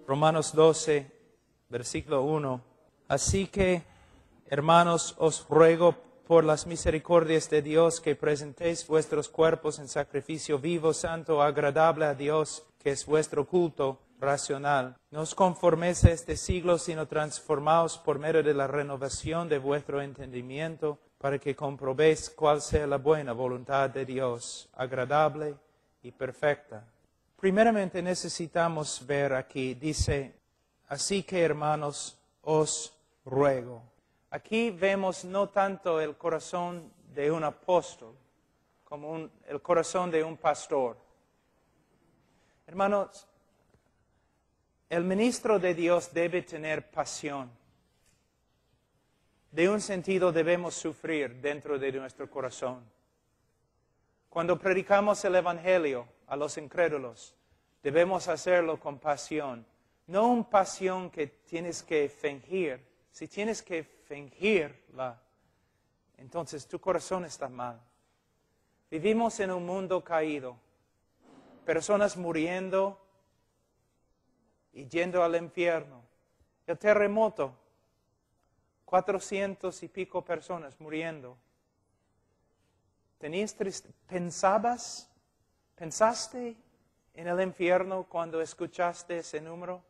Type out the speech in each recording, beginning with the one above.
Romanos 12, versículo 1. Así que, hermanos, os ruego por las misericordias de Dios que presentéis vuestros cuerpos en sacrificio vivo, santo, agradable a Dios, que es vuestro culto racional. No os conforméis a este siglo, sino transformaos por medio de la renovación de vuestro entendimiento, para que comprobéis cuál sea la buena voluntad de Dios, agradable y perfecta. Primeramente necesitamos ver aquí, dice, así que hermanos, os ruego. Aquí vemos no tanto el corazón de un apóstol, como el corazón de un pastor. Hermanos, el ministro de Dios debe tener pasión. De un sentido debemos sufrir dentro de nuestro corazón. Cuando predicamos el Evangelio a los incrédulos, debemos hacerlo con pasión. No una pasión que tienes que fingir. Si tienes que fingirla, entonces tu corazón está mal. Vivimos en un mundo caído. Personas muriendo y yendo al infierno. El terremoto, 400 y pico personas muriendo. ¿Pensaste en el infierno cuando escuchaste ese número?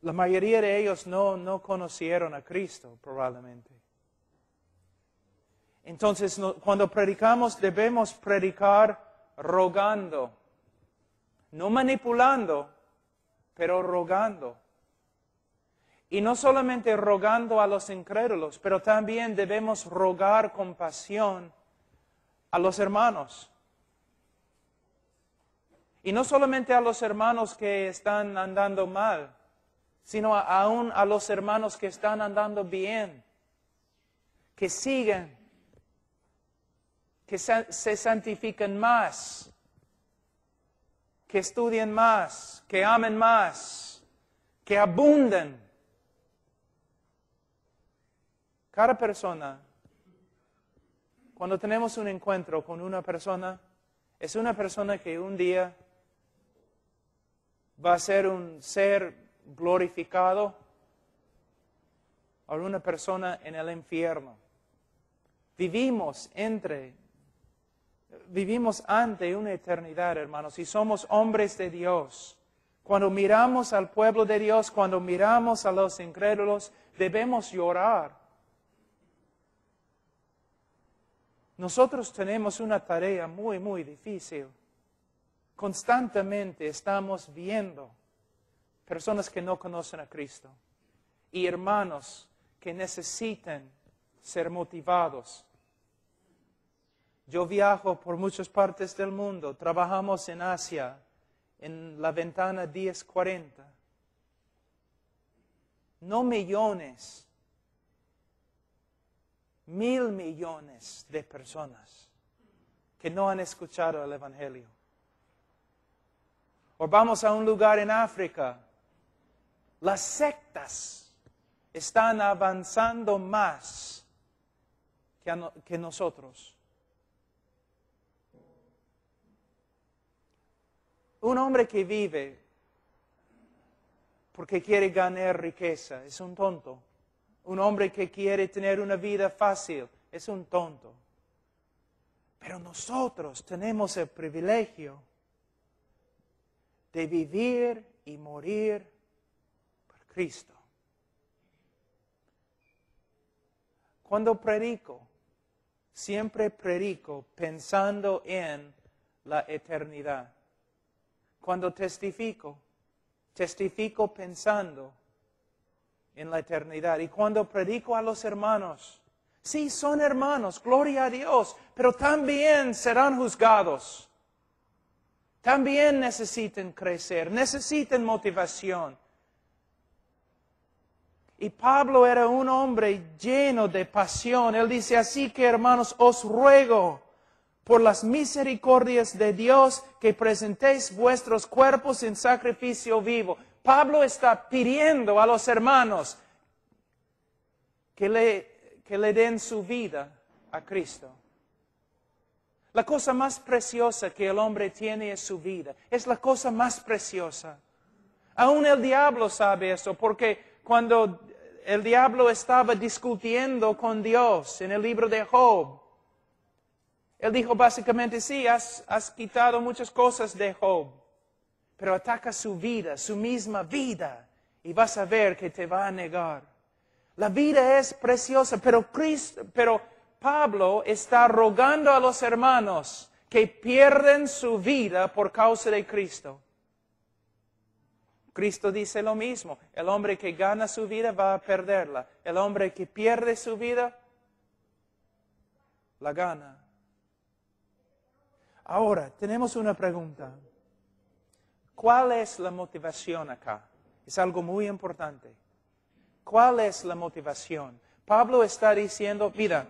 La mayoría de ellos no conocieron a Cristo, probablemente. Entonces, cuando predicamos, debemos predicar rogando. No manipulando, pero rogando. Y no solamente rogando a los incrédulos, pero también debemos rogar con pasión a los hermanos. Y no solamente a los hermanos que están andando mal, sino aún a los hermanos que están andando bien, que siguen, que se santifiquen más, que estudien más, que amen más, que abunden. Cada persona, cuando tenemos un encuentro con una persona, es una persona que un día va a ser un ser glorificado o una persona en el infierno. Vivimos ante una eternidad, hermanos, y somos hombres de Dios. Cuando miramos al pueblo de Dios, cuando miramos a los incrédulos, debemos llorar. Nosotros tenemos una tarea muy, muy difícil. Constantemente estamos viendo personas que no conocen a Cristo y hermanos que necesitan ser motivados. Yo viajo por muchas partes del mundo, trabajamos en Asia, en la ventana 1040. No millones, 1,000 millones de personas que no han escuchado el Evangelio. O vamos a un lugar en África, las sectas están avanzando más que nosotros. Un hombre que vive porque quiere ganar riqueza es un tonto. Un hombre que quiere tener una vida fácil es un tonto. Pero nosotros tenemos el privilegio de vivir y morir por Cristo. Cuando predico, siempre predico pensando en la eternidad. Cuando testifico pensando en la eternidad. Y cuando predico a los hermanos, sí, son hermanos, gloria a Dios, pero también serán juzgados. También necesitan crecer, necesitan motivación. Y Pablo era un hombre lleno de pasión. Él dice, así que hermanos, os ruego por las misericordias de Dios que presentéis vuestros cuerpos en sacrificio vivo. Pablo está pidiendo a los hermanos que le den su vida a Cristo. La cosa más preciosa que el hombre tiene es su vida. Es la cosa más preciosa. Aún el diablo sabe eso, porque cuando el diablo estaba discutiendo con Dios en el libro de Job, él dijo básicamente, sí, has quitado muchas cosas de Job, pero ataca su vida, su misma vida, y vas a ver que te va a negar. La vida es preciosa, pero Pablo está rogando a los hermanos que pierden su vida por causa de Cristo. Cristo dice lo mismo. El hombre que gana su vida va a perderla. El hombre que pierde su vida, la gana. Ahora, tenemos una pregunta. ¿Cuál es la motivación acá? Es algo muy importante. ¿Cuál es la motivación? Pablo está diciendo, mira,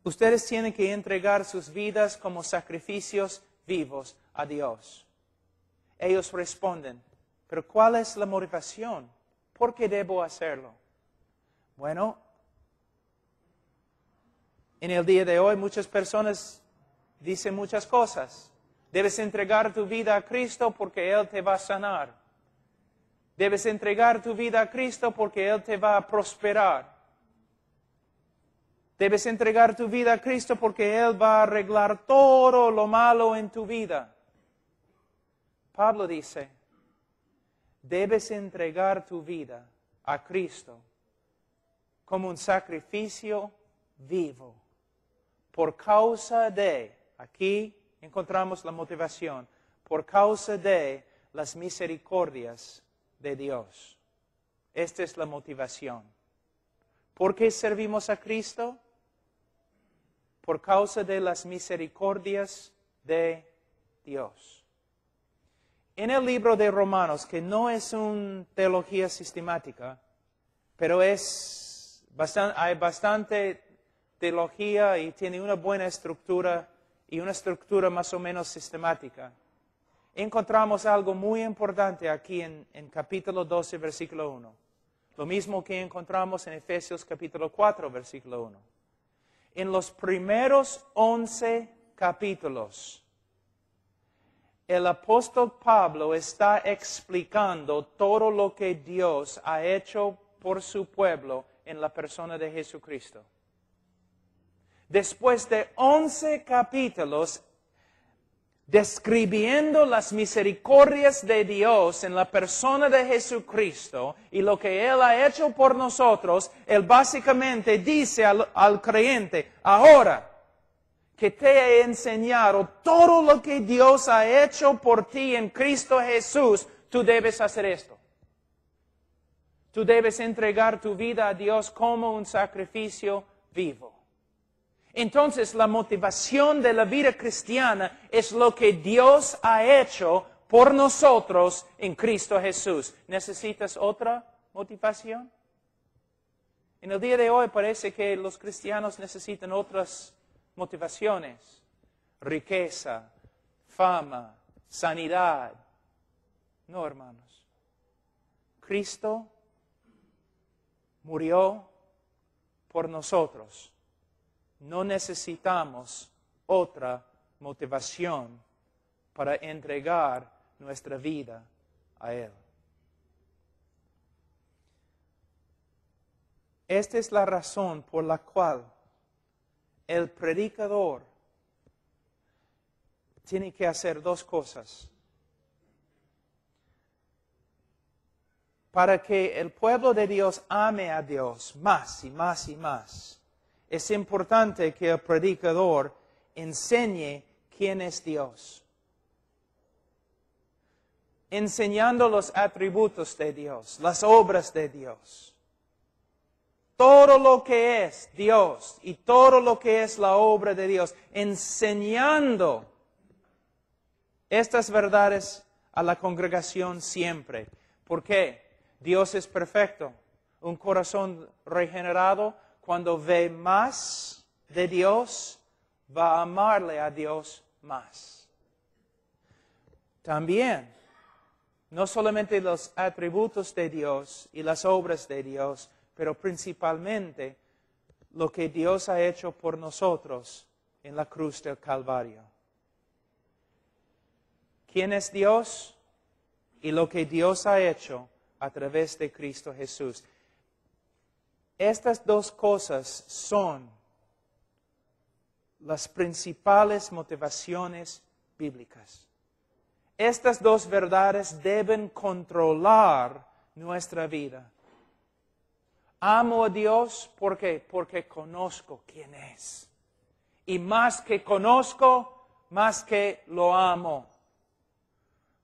ustedes tienen que entregar sus vidas como sacrificios vivos a Dios. Ellos responden, pero ¿cuál es la motivación? ¿Por qué debo hacerlo? Bueno, en el día de hoy muchas personas dicen muchas cosas. Debes entregar tu vida a Cristo porque Él te va a sanar. Debes entregar tu vida a Cristo porque Él te va a prosperar. Debes entregar tu vida a Cristo porque Él va a arreglar todo lo malo en tu vida. Pablo dice, debes entregar tu vida a Cristo como un sacrificio vivo por causa de, aquí encontramos la motivación, por causa de las misericordias de Dios. Esta es la motivación. ¿Por qué servimos a Cristo? Por causa de las misericordias de Dios. En el libro de Romanos, que no es una teología sistemática, pero hay bastante teología y tiene una buena estructura y una estructura más o menos sistemática. Encontramos algo muy importante aquí en capítulo 12, versículo 1. Lo mismo que encontramos en Efesios capítulo 4, versículo 1. En los primeros 11 capítulos, el apóstol Pablo está explicando todo lo que Dios ha hecho por su pueblo en la persona de Jesucristo. Después de 11 capítulos describiendo las misericordias de Dios en la persona de Jesucristo y lo que Él ha hecho por nosotros, Él básicamente dice al creyente, ahora que te he enseñado todo lo que Dios ha hecho por ti en Cristo Jesús, tú debes hacer esto. Tú debes entregar tu vida a Dios como un sacrificio vivo. Entonces, la motivación de la vida cristiana es lo que Dios ha hecho por nosotros en Cristo Jesús. ¿Necesitas otra motivación? En el día de hoy parece que los cristianos necesitan otras motivaciones. Riqueza, fama, sanidad. No, hermanos. Cristo murió por nosotros. No necesitamos otra motivación para entregar nuestra vida a Él. Esta es la razón por la cual el predicador tiene que hacer dos cosas. Para que el pueblo de Dios ame a Dios más y más y más, es importante que el predicador enseñe quién es Dios. Enseñando los atributos de Dios, las obras de Dios. Todo lo que es Dios y todo lo que es la obra de Dios. Enseñando estas verdades a la congregación siempre. ¿Por qué? Dios es perfecto. Un corazón regenerado, cuando ve más de Dios, va a amarle a Dios más. También, no solamente los atributos de Dios y las obras de Dios, pero principalmente lo que Dios ha hecho por nosotros en la cruz del Calvario. ¿Quién es Dios? Y lo que Dios ha hecho a través de Cristo Jesús. Estas dos cosas son las principales motivaciones bíblicas. Estas dos verdades deben controlar nuestra vida. Amo a Dios porque conozco quién es. Y más que conozco, más que lo amo.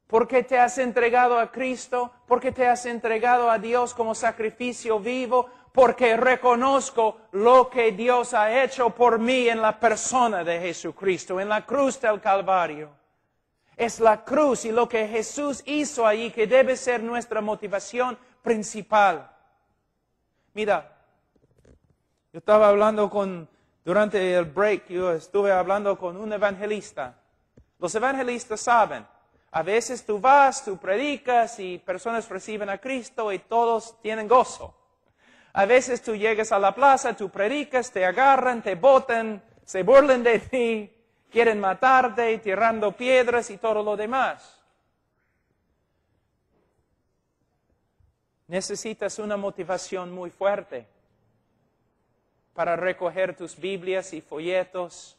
Porque te has entregado a Cristo, porque te has entregado a Dios como sacrificio vivo, porque reconozco lo que Dios ha hecho por mí en la persona de Jesucristo, en la cruz del Calvario. Es la cruz y lo que Jesús hizo allí que debe ser nuestra motivación principal. Mira, yo estaba hablando durante el break, yo estuve hablando con un evangelista. Los evangelistas saben, a veces tú vas, tú predicas y personas reciben a Cristo y todos tienen gozo. A veces tú llegas a la plaza, tú predicas, te agarran, te botan, se burlan de ti, quieren matarte, tirando piedras y todo lo demás. Necesitas una motivación muy fuerte para recoger tus Biblias y folletos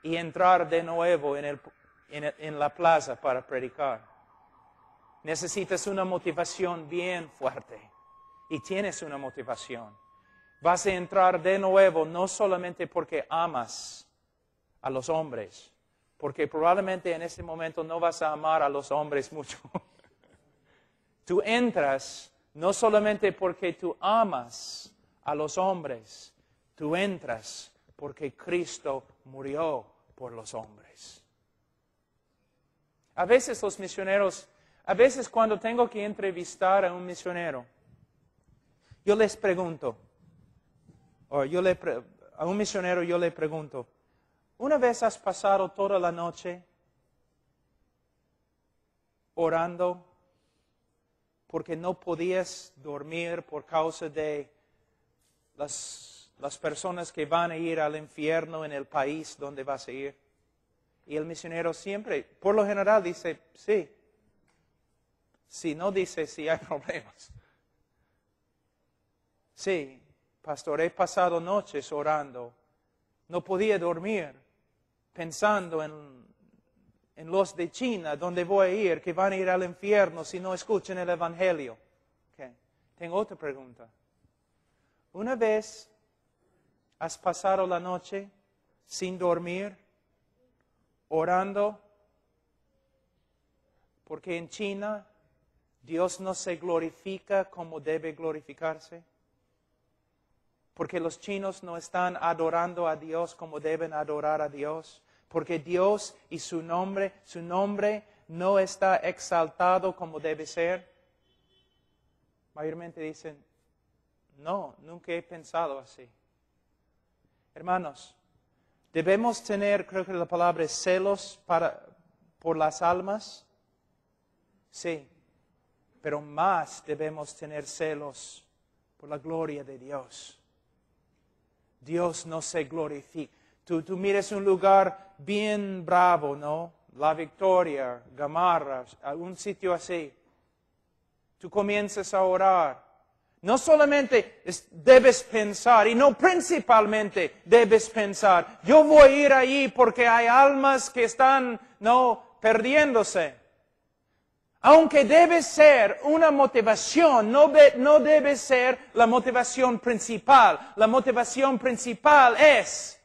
y entrar de nuevo en la plaza para predicar. Necesitas una motivación bien fuerte. Y tienes una motivación. Vas a entrar de nuevo no solamente porque amas a los hombres, porque probablemente en ese momento no vas a amar a los hombres mucho. Tú entras no solamente porque tú amas a los hombres, tú entras porque Cristo murió por los hombres. A veces los misioneros, cuando tengo que entrevistar a un misionero, yo les pregunto, a un misionero yo le pregunto, ¿una vez has pasado toda la noche orando porque no podías dormir por causa de las personas que van a ir al infierno en el país donde vas a ir? Y el misionero siempre, por lo general, dice, sí. Si no dice, sí hay problemas. Sí, pastor, he pasado noches orando. No podía dormir pensando en los de China, donde voy a ir, que van a ir al infierno si no escuchan el Evangelio. Okay. Tengo otra pregunta. ¿Una vez has pasado la noche sin dormir, orando? Porque en China Dios no se glorifica como debe glorificarse. Porque los chinos no están adorando a Dios como deben adorar a Dios. Porque Dios y su nombre no está exaltado como debe ser. Mayormente dicen, no, nunca he pensado así. Hermanos, debemos tener, creo que la palabra es celos por las almas. Sí, pero más debemos tener celos por la gloria de Dios. Dios no se glorifica. Tú miras un lugar bien bravo, ¿no? La Victoria, Gamarra, un sitio así. Tú comienzas a orar. No solamente debes pensar, y no principalmente debes pensar, yo voy a ir allí porque hay almas que están, perdiéndose. Aunque debe ser una motivación, no debe ser la motivación principal. La motivación principal es,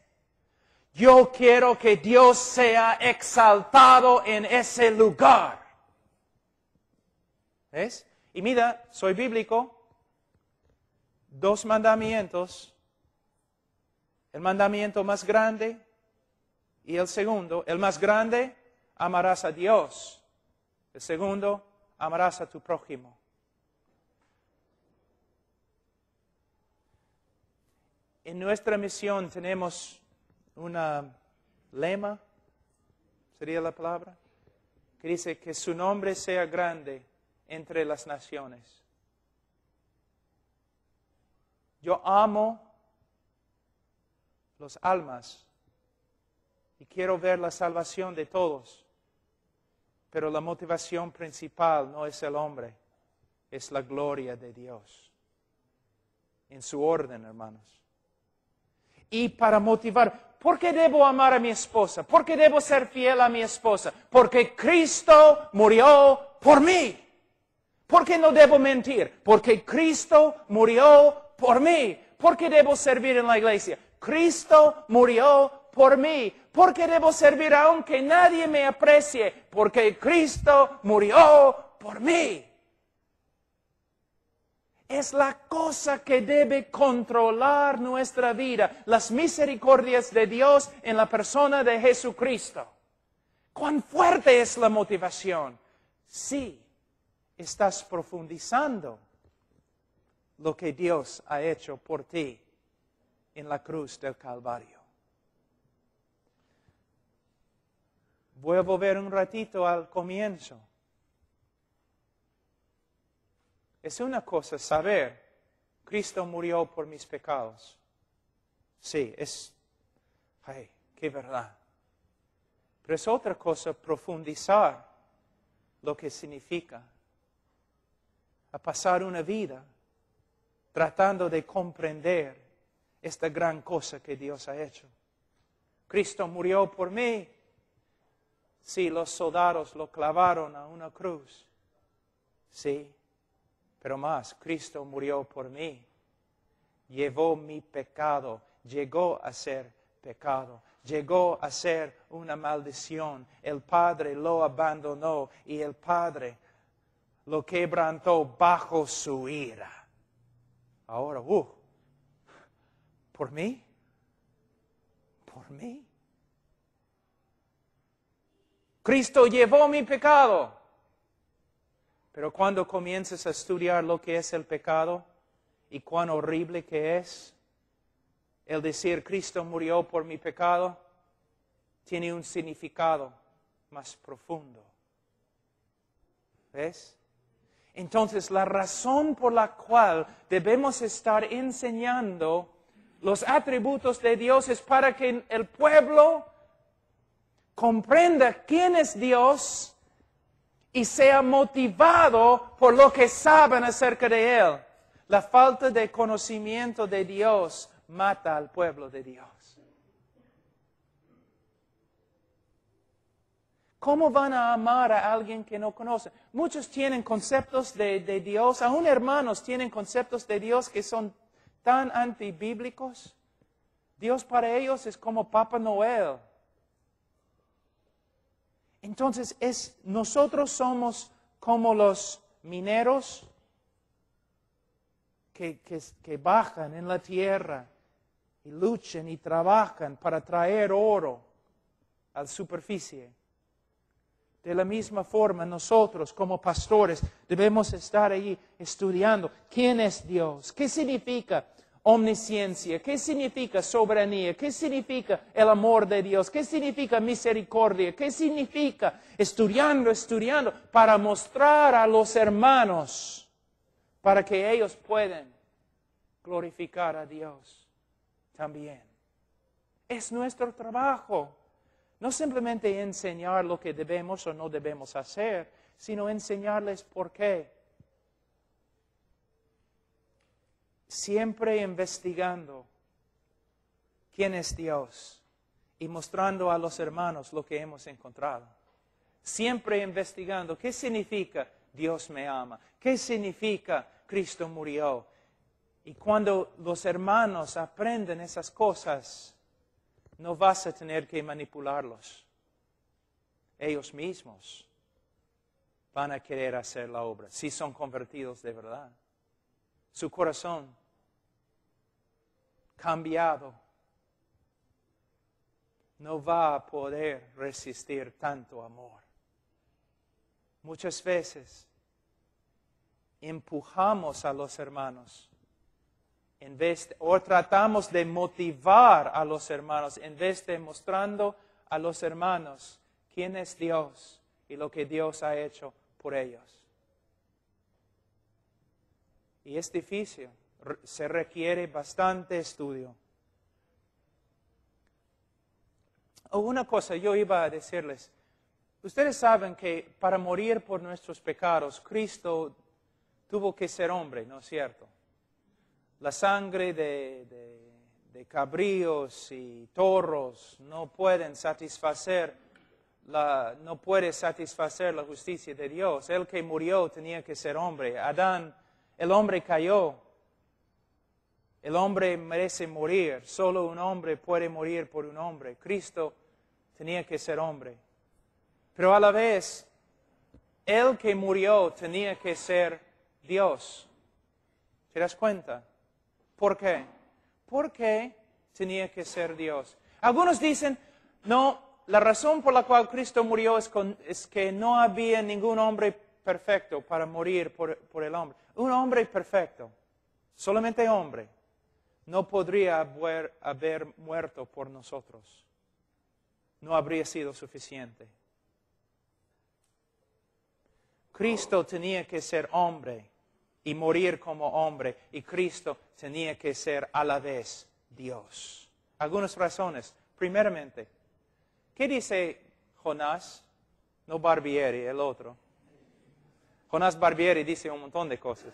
yo quiero que Dios sea exaltado en ese lugar. ¿Ves? Y mira, soy bíblico. 2 mandamientos. El mandamiento más grande y el segundo. El más grande, amarás a Dios. El segundo, amarás a tu prójimo. En nuestra misión tenemos una lema, sería la palabra, que dice que su nombre sea grande entre las naciones. Yo amo las almas y quiero ver la salvación de todos. Pero la motivación principal no es el hombre, es la gloria de Dios. En su orden, hermanos. Y para motivar, ¿por qué debo amar a mi esposa? ¿Por qué debo ser fiel a mi esposa? Porque Cristo murió por mí. ¿Por qué no debo mentir? Porque Cristo murió por mí. ¿Por qué debo servir en la iglesia? Cristo murió por mí. ¿Por qué debo servir aunque nadie me aprecie? Porque Cristo murió por mí. Es la cosa que debe controlar nuestra vida, las misericordias de Dios en la persona de Jesucristo. ¿Cuán fuerte es la motivación? Sí, estás profundizando lo que Dios ha hecho por ti en la cruz del Calvario. Voy a volver un ratito al comienzo. Es una cosa saber, Cristo murió por mis pecados. Sí, qué verdad. Pero es otra cosa profundizar lo que significa. A pasar una vida tratando de comprender esta gran cosa que Dios ha hecho. Cristo murió por mí. Sí, los soldados lo clavaron a una cruz. Sí. Pero más, Cristo murió por mí. Llevó mi pecado. Llegó a ser pecado. Llegó a ser una maldición. El Padre lo abandonó y el Padre lo quebrantó bajo su ira. Ahora, ¿por mí? ¿Por mí? Cristo llevó mi pecado. Pero cuando comienzas a estudiar lo que es el pecado y cuán horrible que es, el decir Cristo murió por mi pecado, tiene un significado más profundo. ¿Ves? Entonces, la razón por la cual debemos estar enseñando los atributos de Dios es para que el pueblo comprenda quién es Dios y sea motivado por lo que saben acerca de Él. La falta de conocimiento de Dios mata al pueblo de Dios. ¿Cómo van a amar a alguien que no conocen? Muchos tienen conceptos de Dios, aún hermanos tienen conceptos de Dios que son tan antibíblicos. Dios para ellos es como Papá Noel. Entonces, nosotros somos como los mineros que bajan en la tierra y luchan y trabajan para traer oro a la superficie. De la misma forma, nosotros como pastores debemos estar ahí estudiando quién es Dios, qué significa omnisciencia, qué significa soberanía, qué significa el amor de Dios, qué significa misericordia, qué significa estudiando para mostrar a los hermanos, para que ellos puedan glorificar a Dios también. Es nuestro trabajo. No simplemente enseñar lo que debemos o no debemos hacer, sino enseñarles por qué. Siempre investigando quién es Dios y mostrando a los hermanos lo que hemos encontrado. Siempre investigando qué significa Dios me ama, qué significa Cristo murió. Y cuando los hermanos aprenden esas cosas, no vas a tener que manipularlos. Ellos mismos van a querer hacer la obra, si son convertidos de verdad. Su corazón cambiado no va a poder resistir tanto amor. Muchas veces empujamos a los hermanos o tratamos de motivar a los hermanos en vez de mostrando a los hermanos quién es Dios y lo que Dios ha hecho por ellos. Y es difícil se requiere bastante estudio. Una cosa yo iba a decirles. Ustedes saben que para morir por nuestros pecados, Cristo tuvo que ser hombre, ¿no es cierto? La sangre de cabríos y toros no pueden satisfacer no puede satisfacer la justicia de Dios. El que murió tenía que ser hombre. Adán, el hombre cayó. El hombre merece morir. Solo un hombre puede morir por un hombre. Cristo tenía que ser hombre. Pero a la vez, el que murió tenía que ser Dios. ¿Te das cuenta? ¿Por qué? ¿Por qué tenía que ser Dios? Algunos dicen, no, la razón por la cual Cristo murió es que no había ningún hombre perfecto para morir por el hombre. Un hombre perfecto, solamente hombre, no podría haber muerto por nosotros. No habría sido suficiente. Cristo tenía que ser hombre y morir como hombre, y Cristo tenía que ser a la vez Dios. Algunas razones. Primeramente, ¿qué dice Jonás? No Barbieri, el otro. Jonás Barbieri dice un montón de cosas.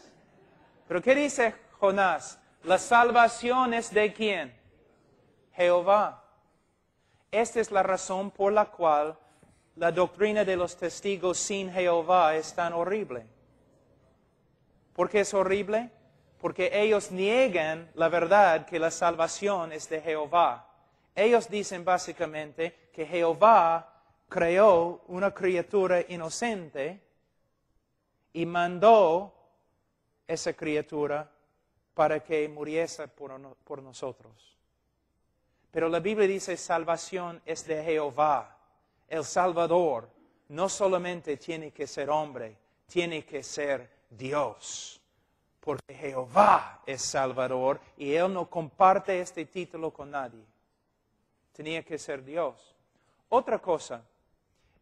Pero ¿qué dice Jonás? La salvación es de ¿quién? Jehová. Esta es la razón por la cual la doctrina de los testigos sin Jehová es tan horrible. ¿Por qué es horrible? Porque ellos niegan la verdad que la salvación es de Jehová. Ellos dicen básicamente que Jehová creó una criatura inocente y mandó esa criatura para que muriese por nosotros. Pero la Biblia dice salvación es de Jehová. El Salvador no solamente tiene que ser hombre, tiene que ser Dios. Porque Jehová es Salvador y Él no comparte este título con nadie. Tenía que ser Dios. Otra cosa,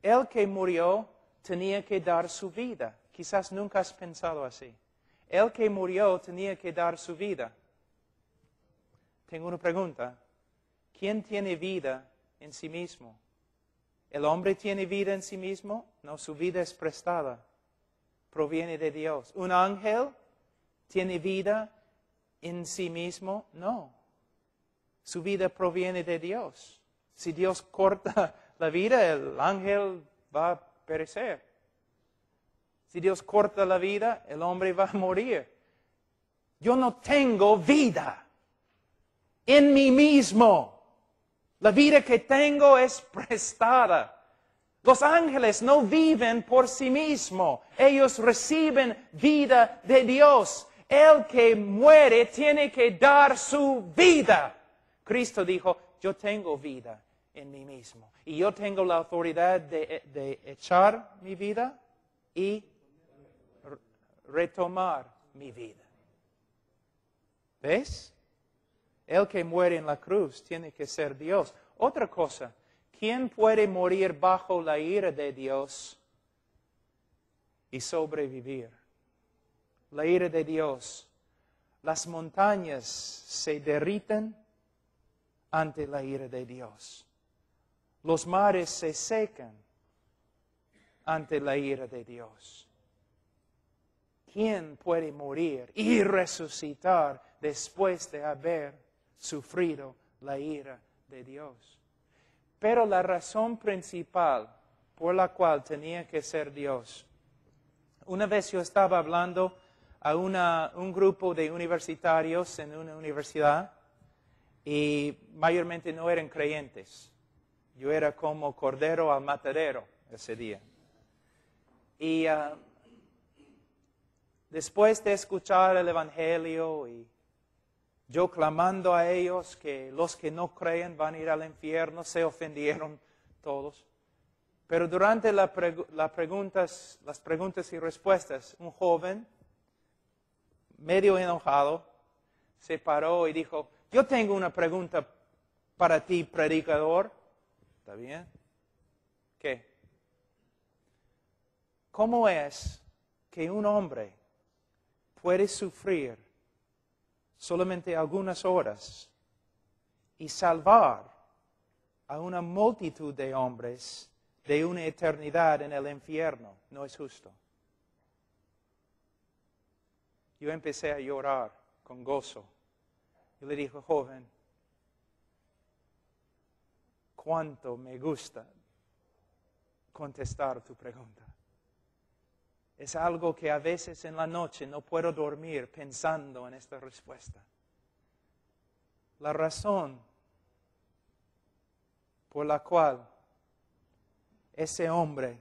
el que murió tenía que dar su vida. Quizás nunca has pensado así. El que murió tenía que dar su vida. Tengo una pregunta. ¿Quién tiene vida en sí mismo? ¿El hombre tiene vida en sí mismo? No, su vida es prestada. Proviene de Dios. ¿Un ángel tiene vida en sí mismo? No. Su vida proviene de Dios. Si Dios corta la vida, el ángel va a perecer. Si Dios corta la vida, el hombre va a morir. Yo no tengo vida en mí mismo. La vida que tengo es prestada. Los ángeles no viven por sí mismos. Ellos reciben vida de Dios. El que muere tiene que dar su vida. Cristo dijo, yo tengo vida en mí mismo. Y yo tengo la autoridad de echar mi vida y retomar mi vida. ¿Ves? El que muere en la cruz tiene que ser Dios. Otra cosa, ¿quién puede morir bajo la ira de Dios y sobrevivir? La ira de Dios. Las montañas se derriten ante la ira de Dios. Los mares se secan ante la ira de Dios. ¿Quién puede morir y resucitar después de haber sufrido la ira de Dios? Pero la razón principal por la cual tenía que ser Dios. Una vez yo estaba hablando a un grupo de universitarios en una universidad y mayormente no eran creyentes. Yo era como cordero al matadero ese día. Y después de escuchar el Evangelio y yo clamando a ellos que los que no creen van a ir al infierno, se ofendieron todos. Pero durante las preguntas y respuestas, un joven, medio enojado, se paró y dijo, yo tengo una pregunta para ti, predicador. ¿Está bien? ¿Qué? ¿Cómo es que un hombre puede sufrir solamente algunas horas y salvar a una multitud de hombres de una eternidad en el infierno. No es justo. Yo empecé a llorar con gozo. Y le dije, joven, cuánto me gusta contestar tu pregunta. Es algo que a veces en la noche no puedo dormir pensando en esta respuesta. La razón por la cual ese hombre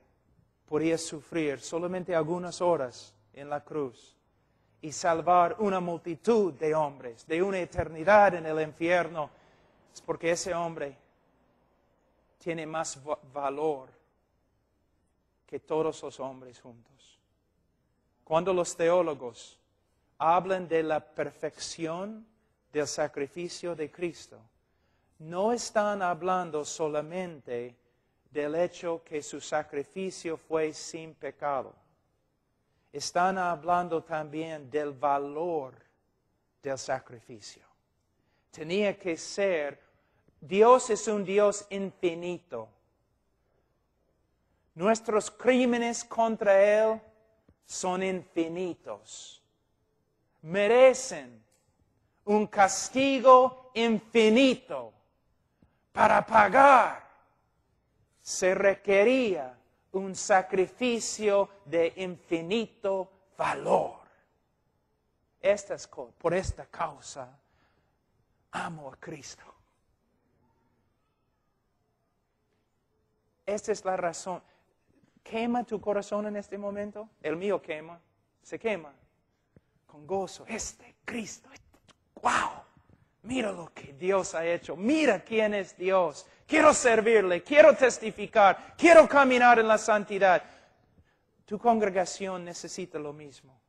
podía sufrir solamente algunas horas en la cruz y salvar una multitud de hombres de una eternidad en el infierno, es porque ese hombre tiene más valor que todos los hombres juntos. Cuando los teólogos hablan de la perfección del sacrificio de Cristo, no están hablando solamente del hecho que su sacrificio fue sin pecado. Están hablando también del valor del sacrificio. Tenía que ser, Dios es un Dios infinito. Nuestros crímenes contra Él son infinitos. Merecen un castigo infinito. Para pagar se requería un sacrificio de infinito valor. Por esta causa amo a Cristo. Esta es la razón. ¿Quema tu corazón en este momento? El mío quema, se quema con gozo. Cristo, wow, mira lo que Dios ha hecho, mira quién es Dios. Quiero servirle, quiero testificar, quiero caminar en la santidad. Tu congregación necesita lo mismo.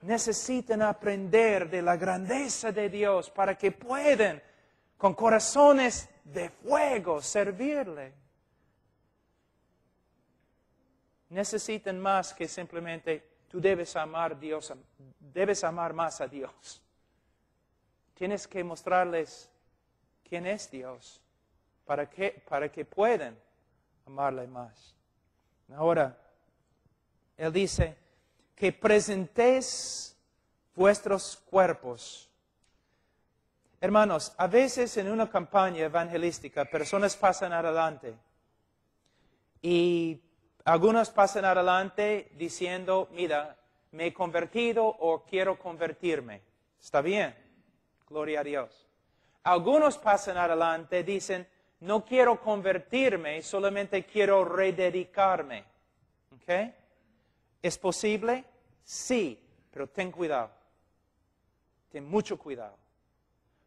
Necesitan aprender de la grandeza de Dios para que puedan, con corazones de fuego, servirle. Necesitan más que simplemente tú debes amar a Dios, debes amar más a Dios. Tienes que mostrarles quién es Dios para que puedan amarle más. Ahora, Él dice que presentéis vuestros cuerpos. Hermanos, a veces en una campaña evangelística personas pasan adelante y algunos pasan adelante diciendo, mira, me he convertido o quiero convertirme. Está bien, gloria a Dios. Algunos pasan adelante, dicen, no quiero convertirme, solamente quiero rededicarme. ¿Ok? ¿Es posible? Sí, pero ten cuidado. Ten mucho cuidado.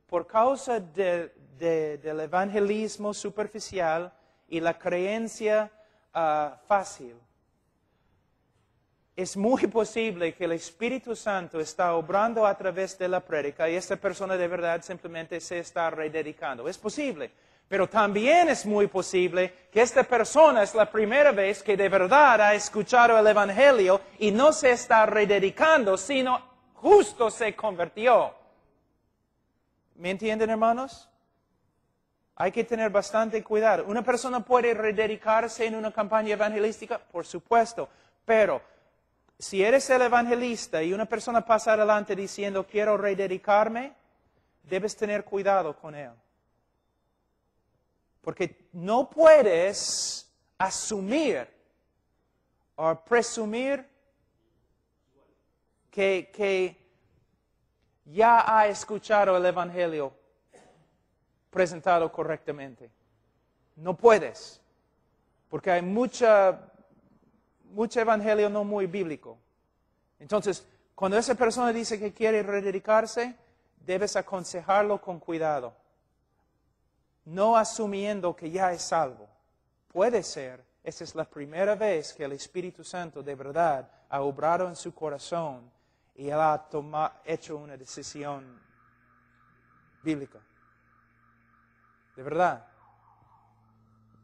Por causa del evangelismo superficial y la creencia fácil, es muy posible que el Espíritu Santo está obrando a través de la prédica y esta persona de verdad simplemente se está rededicando. Es posible. Pero también es muy posible que esta persona es la primera vez que de verdad ha escuchado el Evangelio y no se está rededicando, sino justo se convirtió. ¿Me entienden, hermanos? Hay que tener bastante cuidado. ¿Una persona puede rededicarse en una campaña evangelística? Por supuesto. Pero si eres el evangelista y una persona pasa adelante diciendo quiero rededicarme, debes tener cuidado con él. Porque no puedes asumir o presumir que ya ha escuchado el Evangelio presentado correctamente. No puedes, porque hay mucho Evangelio no muy bíblico. Entonces, cuando esa persona dice que quiere rededicarse, debes aconsejarlo con cuidado. No asumiendo que ya es salvo. Puede ser, esa es la primera vez que el Espíritu Santo de verdad ha obrado en su corazón y él ha hecho una decisión bíblica. De verdad.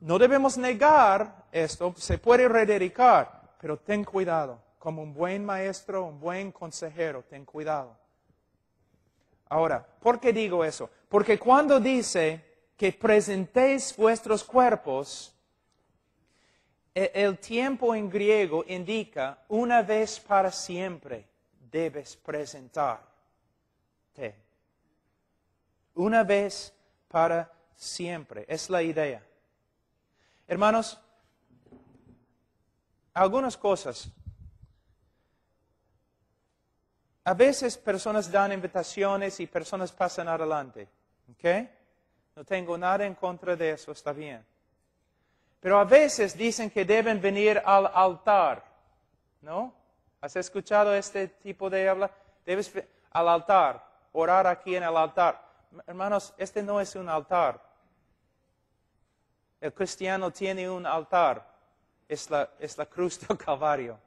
No debemos negar esto, se puede rededicar, pero ten cuidado. Como un buen maestro, un buen consejero, ten cuidado. Ahora, ¿por qué digo eso? Porque cuando dice que presentéis vuestros cuerpos, el tiempo en griego indica una vez para siempre debes presentarte. Una vez para siempre. Es la idea. Hermanos, algunas cosas. A veces personas dan invitaciones y personas pasan adelante. ¿Ok? No tengo nada en contra de eso, está bien. Pero a veces dicen que deben venir al altar, ¿no? ¿Has escuchado este tipo de habla? Debes al altar, orar aquí en el altar. Hermanos, este no es un altar. El cristiano tiene un altar, es la cruz del Calvario.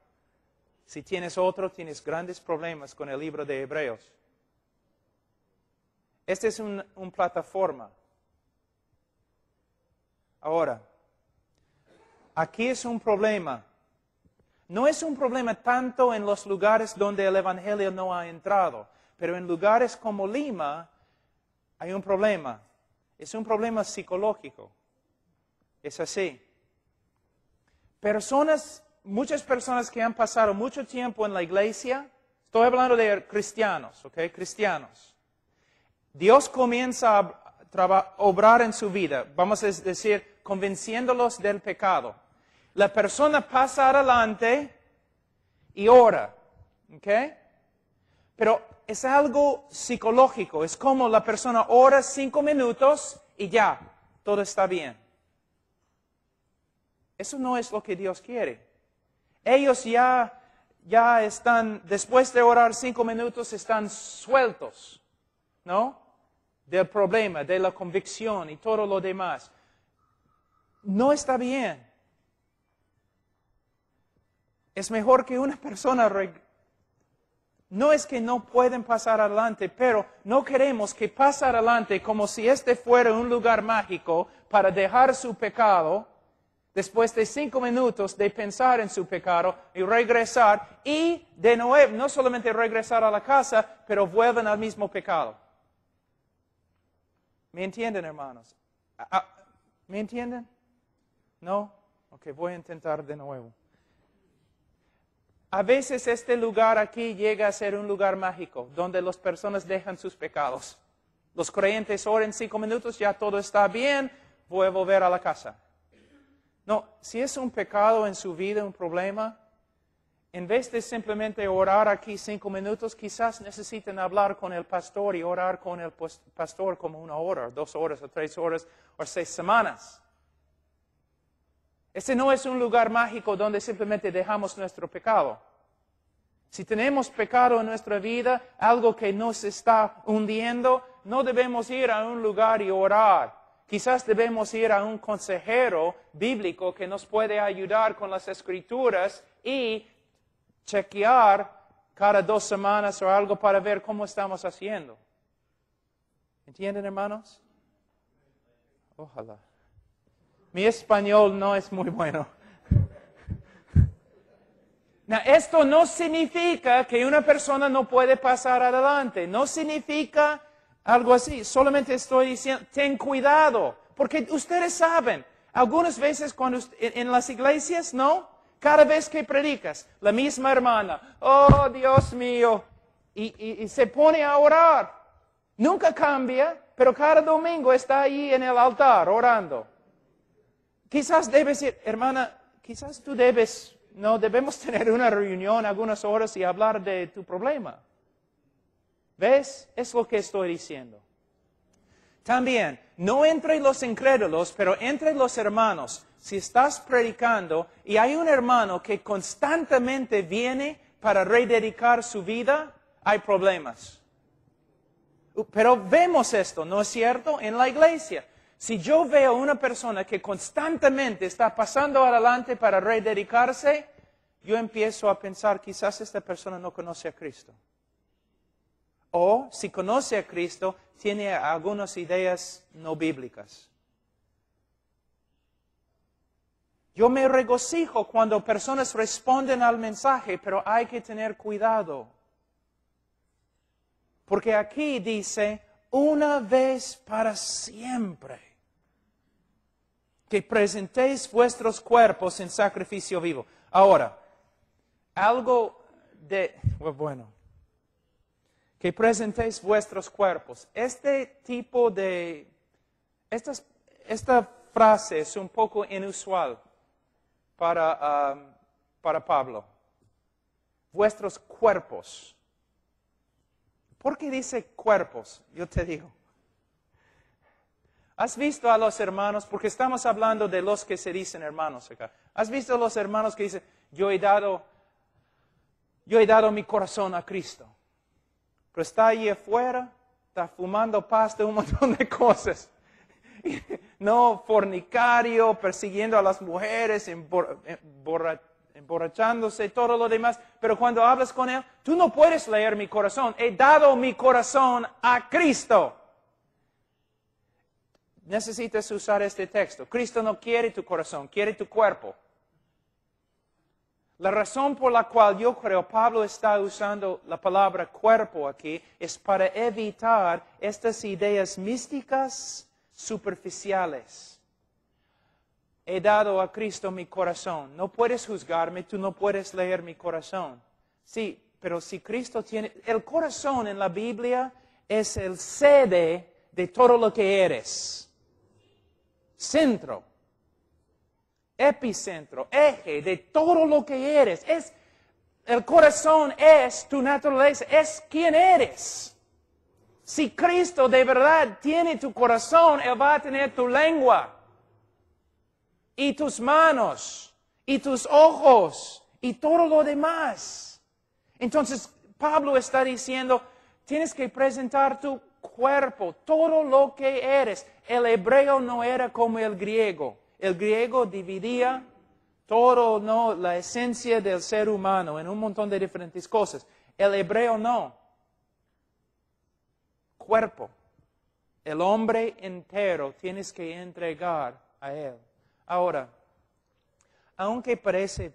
Si tienes otro, tienes grandes problemas con el libro de Hebreos. Este es una plataforma. Ahora, aquí es un problema. No es un problema tanto en los lugares donde el Evangelio no ha entrado, pero en lugares como Lima hay un problema. Es un problema psicológico. Es así. Muchas personas que han pasado mucho tiempo en la iglesia, estoy hablando de cristianos, ¿ok? Cristianos. Dios comienza a obrar en su vida, vamos a decir, convenciéndolos del pecado. La persona pasa adelante y ora, ¿ok? Pero es algo psicológico, es como la persona ora 5 minutos y ya, todo está bien. Eso no es lo que Dios quiere. Ellos ya están, después de orar 5 minutos, están sueltos, ¿no? Del problema, de la convicción y todo lo demás. No está bien. Es mejor que una persona... No es que no pueden pasar adelante, pero no queremos que pase adelante como si este fuera un lugar mágico para dejar su pecado, después de 5 minutos de pensar en su pecado y regresar, y de nuevo, no solamente regresar a la casa, pero vuelven al mismo pecado. ¿Me entienden, hermanos? ¿Me entienden? ¿No? Ok, voy a intentar de nuevo. A veces este lugar aquí llega a ser un lugar mágico, donde las personas dejan sus pecados. Los creyentes oran 5 minutos, ya todo está bien, voy a volver a la casa. No, si es un pecado en su vida, un problema, en vez de simplemente orar aquí 5 minutos, quizás necesiten hablar con el pastor y orar con el pastor como 1 hora, 2 horas, o 3 horas, o 6 semanas. Este no es un lugar mágico donde simplemente dejamos nuestro pecado. Si tenemos pecado en nuestra vida, algo que nos está hundiendo, no debemos ir a un lugar y orar. Quizás debemos ir a un consejero bíblico que nos puede ayudar con las escrituras y chequear cada 2 semanas o algo para ver cómo estamos haciendo. ¿Entienden, hermanos? Ojalá. Mi español no es muy bueno. Now, esto no significa que una persona no puede pasar adelante. No significa algo así. Solamente estoy diciendo, ten cuidado. Porque ustedes saben, algunas veces cuando en las iglesias, ¿no? Cada vez que predicas, la misma hermana, oh Dios mío, y se pone a orar. Nunca cambia, pero cada domingo está ahí en el altar orando. Quizás debes ir, hermana, quizás tú debemos tener una reunión algunas horas y hablar de tu problema. ¿Ves? Es lo que estoy diciendo. También, no entre los incrédulos, pero entre los hermanos. Si estás predicando y hay un hermano que constantemente viene para rededicar su vida, hay problemas. Pero vemos esto, ¿no es cierto? En la iglesia. Si yo veo una persona que constantemente está pasando adelante para rededicarse, yo empiezo a pensar, quizás esta persona no conoce a Cristo. O, si conoce a Cristo, tiene algunas ideas no bíblicas. Yo me regocijo cuando personas responden al mensaje, pero hay que tener cuidado. Porque aquí dice, una vez para siempre, que presentéis vuestros cuerpos en sacrificio vivo. Ahora, algo bueno, que presentéis vuestros cuerpos. Esta frase es un poco inusual para Pablo. Vuestros cuerpos. ¿Por qué dice cuerpos? Yo te digo. ¿Has visto a los hermanos? Porque estamos hablando de los que se dicen hermanos acá. ¿Has visto a los hermanos que dicen, yo he dado mi corazón a Cristo? Pero está ahí afuera, está fumando pasta, un montón de cosas. No, fornicario, persiguiendo a las mujeres, emborrachándose, todo lo demás. Pero cuando hablas con él, tú no puedes leer mi corazón. He dado mi corazón a Cristo. Necesitas usar este texto. Cristo no quiere tu corazón, quiere tu cuerpo. La razón por la cual yo creo Pablo está usando la palabra cuerpo aquí es para evitar estas ideas místicas superficiales. He dado a Cristo mi corazón. No puedes juzgarme, tú no puedes leer mi corazón. Sí, pero si Cristo tiene... El corazón en la Biblia es el sede de todo lo que eres. Centro. Epicentro, eje de todo lo que eres. El corazón es tu naturaleza, es quien eres. Si Cristo de verdad tiene tu corazón, Él va a tener tu lengua, y tus manos, y tus ojos, y todo lo demás. Entonces, Pablo está diciendo, tienes que presentar tu cuerpo, todo lo que eres. El hebreo no era como el griego. El griego dividía todo, ¿no?, la esencia del ser humano en un montón de diferentes cosas. El hebreo no. Cuerpo. El hombre entero tienes que entregar a Él. Ahora, aunque parece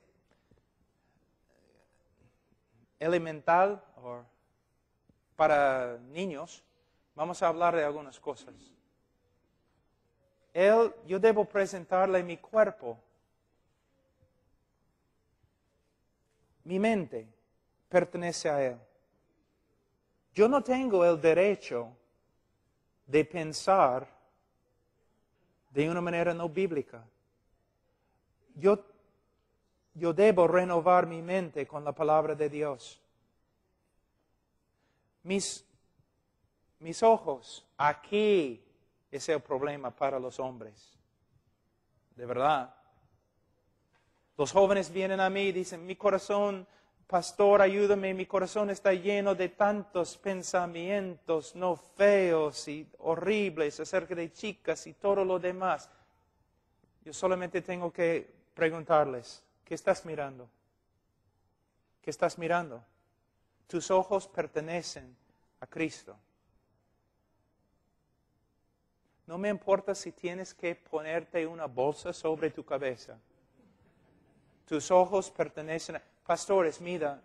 elemental o para niños, vamos a hablar de algunas cosas. Yo debo presentarle mi cuerpo. Mi mente pertenece a Él. Yo no tengo el derecho de pensar de una manera no bíblica. Yo debo renovar mi mente con la palabra de Dios. Mis ojos, aquí es el problema para los hombres. De verdad. Los jóvenes vienen a mí y dicen, mi corazón, pastor, ayúdame, mi corazón está lleno de tantos pensamientos no feos y horribles acerca de chicas y todo lo demás. Yo solamente tengo que preguntarles, ¿qué estás mirando? ¿Qué estás mirando? Tus ojos pertenecen a Cristo. No me importa si tienes que ponerte una bolsa sobre tu cabeza. Tus ojos pertenecen a... Pastores, mira,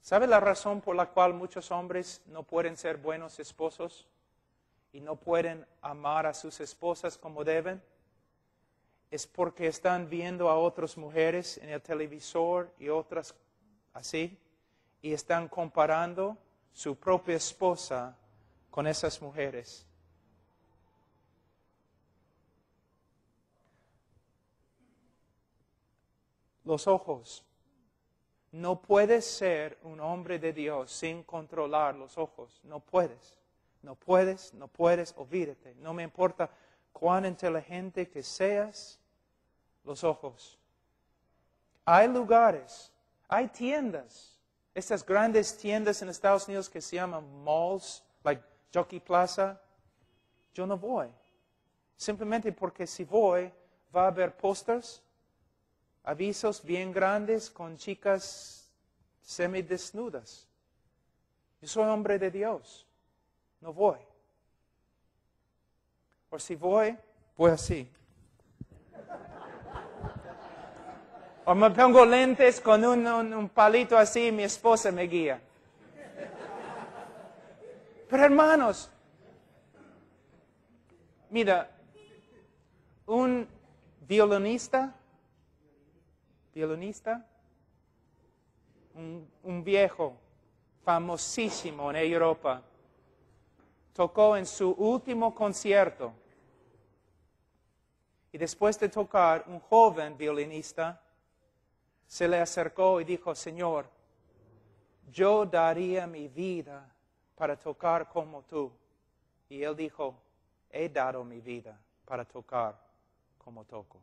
¿sabe la razón por la cual muchos hombres no pueden ser buenos esposos? Y no pueden amar a sus esposas como deben. Es porque están viendo a otras mujeres en el televisor y otras así. Y están comparando su propia esposa con esas mujeres. Los ojos. No puedes ser un hombre de Dios sin controlar los ojos. No puedes. No puedes, no puedes, olvídate. No me importa cuán inteligente que seas, los ojos. Hay lugares, hay tiendas. Estas grandes tiendas en Estados Unidos que se llaman malls, like Jockey Plaza. Yo no voy. Simplemente porque si voy, va a haber pósters, avisos bien grandes con chicas semidesnudas. Yo soy hombre de Dios. No voy. O si voy, voy así. O me pongo lentes con un palito así y mi esposa me guía. Pero hermanos, mira, un violinista, un viejo famosísimo en Europa, tocó en su último concierto. Y después de tocar, un joven violinista se le acercó y dijo, Señor, yo daría mi vida para tocar como tú. Y él dijo, he dado mi vida para tocar como toco.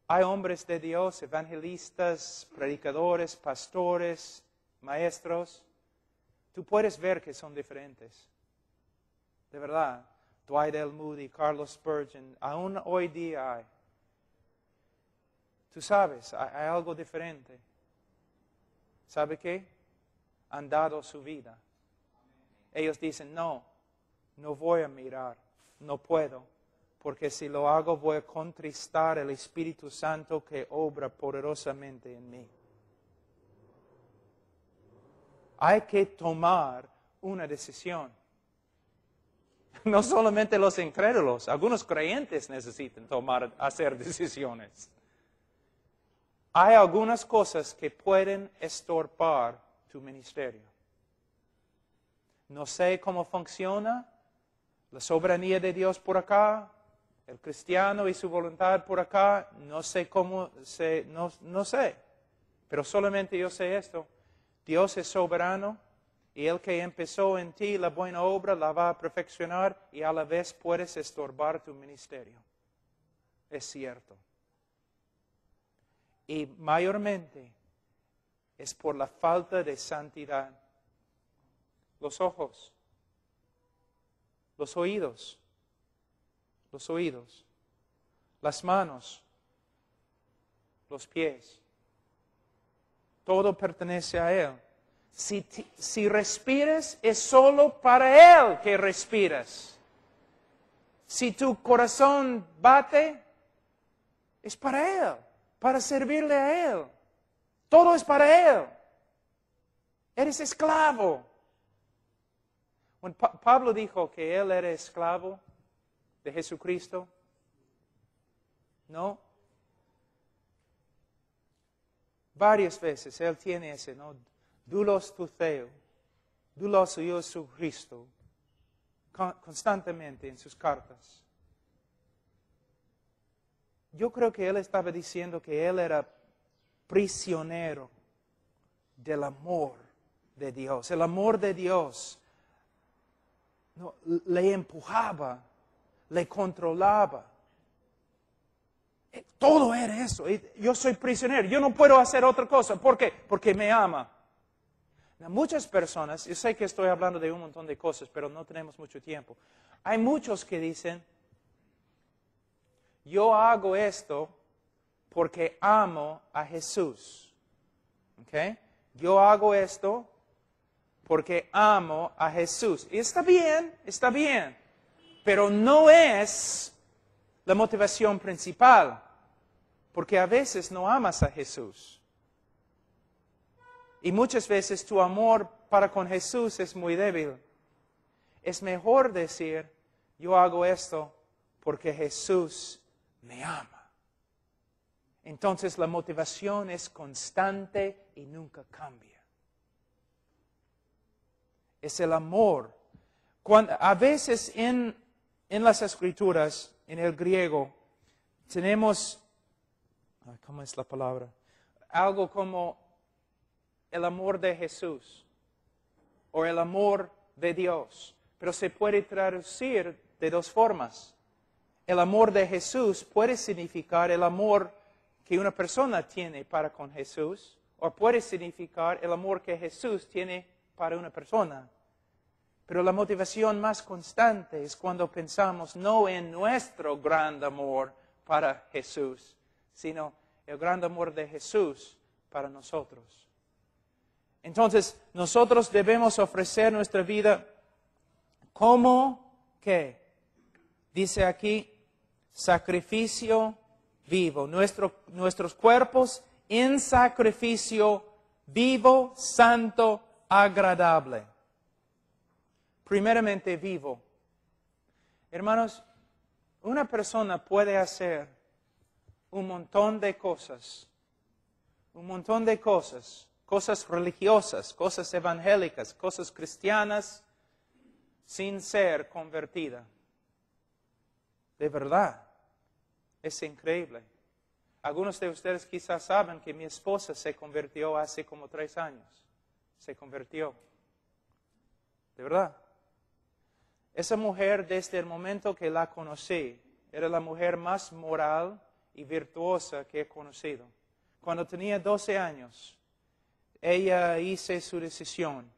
Hay hombres de Dios, evangelistas, predicadores, pastores, maestros. Tú puedes ver que son diferentes. De verdad. Dwight L. Moody, Carlos Spurgeon, aún hoy día hay. Tú sabes, hay algo diferente. ¿Sabe qué? Han dado su vida. Ellos dicen, no voy a mirar, no puedo, porque si lo hago voy a contristar el Espíritu Santo que obra poderosamente en mí. Hay que tomar una decisión. No solamente los incrédulos, algunos creyentes necesitan hacer decisiones. Hay algunas cosas que pueden estorbar tu ministerio. No sé cómo funciona la soberanía de Dios por acá, el cristiano y su voluntad por acá, no sé cómo, no sé, pero solamente yo sé esto. Dios es soberano. Y el que empezó en ti la buena obra la va a perfeccionar y a la vez puedes estorbar tu ministerio. Es cierto. Y mayormente es por la falta de santidad. Los ojos, los oídos, las manos, los pies. Todo pertenece a Él. Si respiras, es solo para Él que respiras. Si tu corazón bate, es para Él, para servirle a Él. Todo es para Él. Eres esclavo. Cuando Pablo dijo que él era esclavo de Jesucristo, ¿no? Varias veces él tiene ese, ¿no? Doulos tu Theo, doulos yo su Cristo, constantemente en sus cartas. Yo creo que él estaba diciendo que él era prisionero del amor de Dios. El amor de Dios le empujaba, le controlaba. Todo era eso. Yo soy prisionero, yo no puedo hacer otra cosa. ¿Por qué? Porque me ama. Muchas personas, yo sé que estoy hablando de un montón de cosas, pero no tenemos mucho tiempo. Hay muchos que dicen, yo hago esto porque amo a Jesús. ¿Okay? Yo hago esto porque amo a Jesús. Y está bien, pero no es la motivación principal, porque a veces no amas a Jesús. Y muchas veces tu amor para con Jesús es muy débil. Es mejor decir, yo hago esto porque Jesús me ama. Entonces la motivación es constante y nunca cambia. Es el amor. A veces en las Escrituras, en el griego, tenemos, ¿cómo es la palabra? Algo como el amor de Jesús o el amor de Dios. Pero se puede traducir de dos formas. El amor de Jesús puede significar el amor que una persona tiene para con Jesús, o puede significar el amor que Jesús tiene para una persona. Pero la motivación más constante es cuando pensamos no en nuestro gran amor para Jesús, sino el gran amor de Jesús para nosotros. Entonces, nosotros debemos ofrecer nuestra vida como, ¿qué? Dice aquí, sacrificio vivo. Nuestros cuerpos en sacrificio vivo, santo, agradable. Primeramente vivo. Hermanos, una persona puede hacer un montón de cosas, cosas religiosas, cosas evangélicas, cosas cristianas, sin ser convertida. De verdad, es increíble. Algunos de ustedes quizás saben que mi esposa se convirtió hace como 3 años. Se convirtió. De verdad. Esa mujer, desde el momento que la conocí, era la mujer más moral y virtuosa que he conocido. Cuando tenía 12 años, ella hizo su decisión.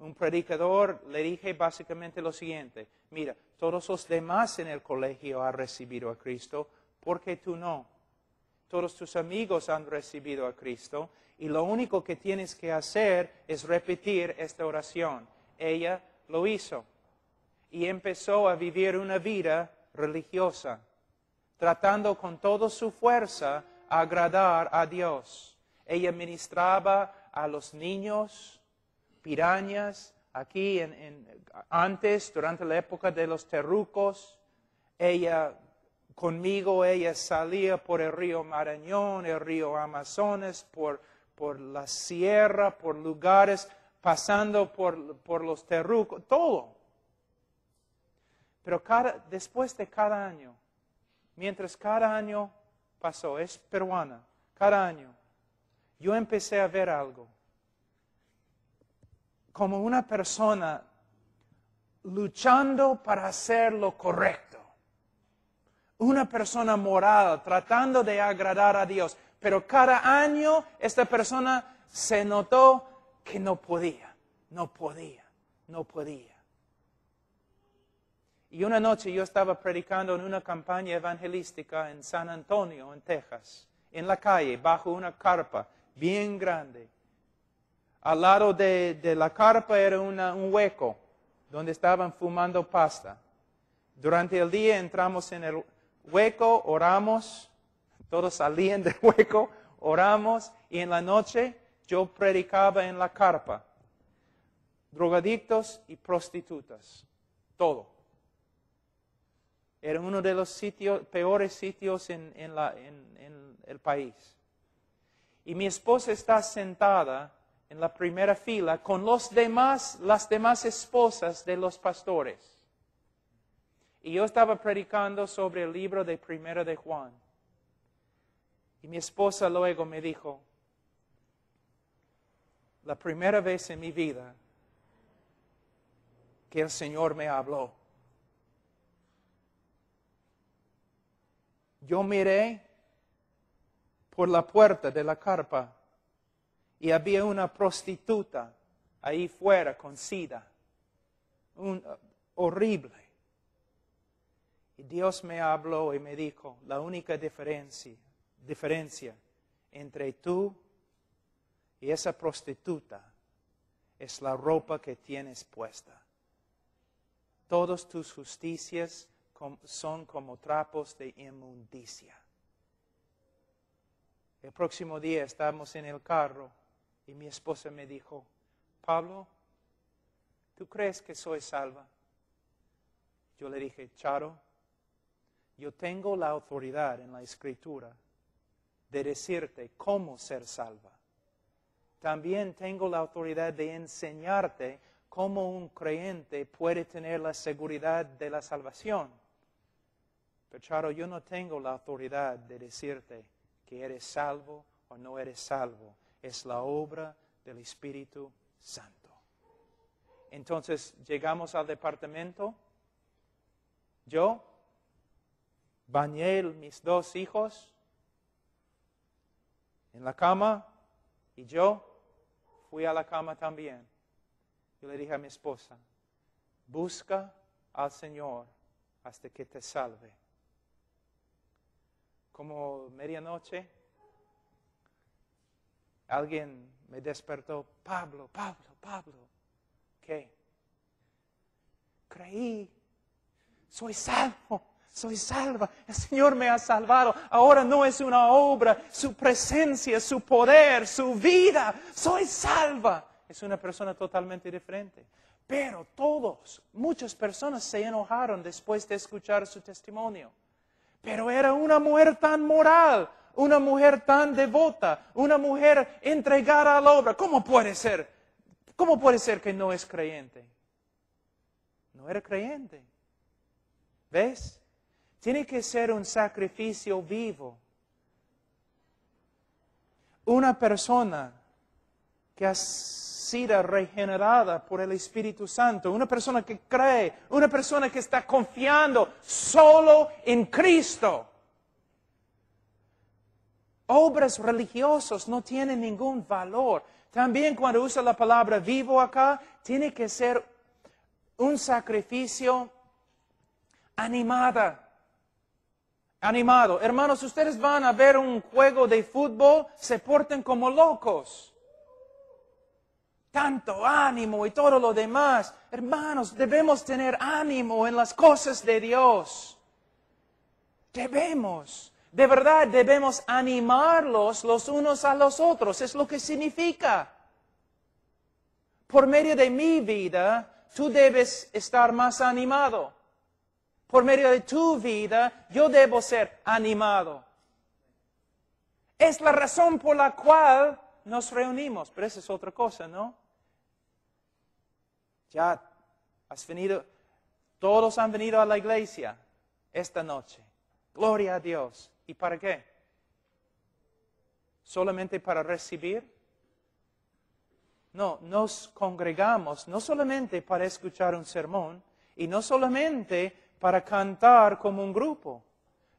Un predicador le dije básicamente lo siguiente: mira, todos los demás en el colegio han recibido a Cristo, ¿por qué tú no? Todos tus amigos han recibido a Cristo y lo único que tienes que hacer es repetir esta oración. Ella lo hizo y empezó a vivir una vida religiosa, tratando con toda su fuerza a agradar a Dios. Ella ministraba a los niños, pirañas, aquí antes, durante la época de los terrucos. Conmigo ella salía por el río Marañón, el río Amazonas, por la sierra, por lugares, pasando por los terrucos, todo. Pero después de cada año, mientras cada año pasó, es peruana, cada año, yo empecé a ver algo. Como una persona luchando para hacer lo correcto. Una persona moral, tratando de agradar a Dios. Pero cada año esta persona se notó que no podía. Y una noche yo estaba predicando en una campaña evangelística en San Antonio, en Texas, en la calle, bajo una carpa bien grande. Al lado de la carpa era un hueco donde estaban fumando pasta. Durante el día entramos en el hueco, oramos, todos salían del hueco, oramos, y en la noche yo predicaba en la carpa. Drogadictos y prostitutas, todo. Era uno de los peores sitios en el país. Y mi esposa está sentada en la primera fila con las demás esposas de los pastores. Y yo estaba predicando sobre el libro de Primera de Juan. Y mi esposa luego me dijo: la primera vez en mi vida que el Señor me habló. Yo miré por la puerta de la carpa y había una prostituta ahí fuera con sida. Horrible. Y Dios me habló y me dijo: la única diferencia entre tú y esa prostituta es la ropa que tienes puesta. Todas tus justicias son como trapos de inmundicia. El próximo día estábamos en el carro y mi esposa me dijo: Pablo, ¿tú crees que soy salva? Yo le dije: Charo, yo tengo la autoridad en la Escritura de decirte cómo ser salva. También tengo la autoridad de enseñarte cómo un creyente puede tener la seguridad de la salvación. Pero Charo, yo no tengo la autoridad de decirte que eres salvo o no eres salvo. Es la obra del Espíritu Santo. Entonces llegamos al departamento. Yo bañé mis 2 hijos en la cama y yo fui a la cama también. Yo le dije a mi esposa: busca al Señor hasta que te salve. Como medianoche, alguien me despertó: Pablo. ¿Qué? Creí. Soy salva. El Señor me ha salvado. Ahora no es una obra, su presencia, su poder, su vida. Soy salva. es una persona totalmente diferente. Pero muchas personas se enojaron después de escuchar su testimonio. Pero era una mujer tan moral, una mujer tan devota, una mujer entregada a la obra. ¿Cómo puede ser? ¿Cómo puede ser que no es creyente? No era creyente. ¿Ves? Tiene que ser un sacrificio vivo. Una persona que ha sido regenerada por el Espíritu Santo, una persona que cree, una persona que está confiando solo en Cristo. Obras religiosas no tienen ningún valor. También cuando usa la palabra vivo acá, tiene que ser un sacrificio animado. Hermanos, ustedes van a ver un juego de fútbol, se portan como locos. Tanto ánimo y todo lo demás. Hermanos, debemos tener ánimo en las cosas de Dios. Debemos. De verdad, debemos animarlos los unos a los otros. Es lo que significa. Por medio de mi vida, tú debes estar más animado. Por medio de tu vida, yo debo ser animado. Es la razón por la cual nos reunimos. Pero esa es otra cosa, ¿no? Ya has venido, todos han venido a la iglesia esta noche. Gloria a Dios. ¿Y para qué? ¿Solamente para recibir? No, nos congregamos no solamente para escuchar un sermón y no solamente para cantar como un grupo.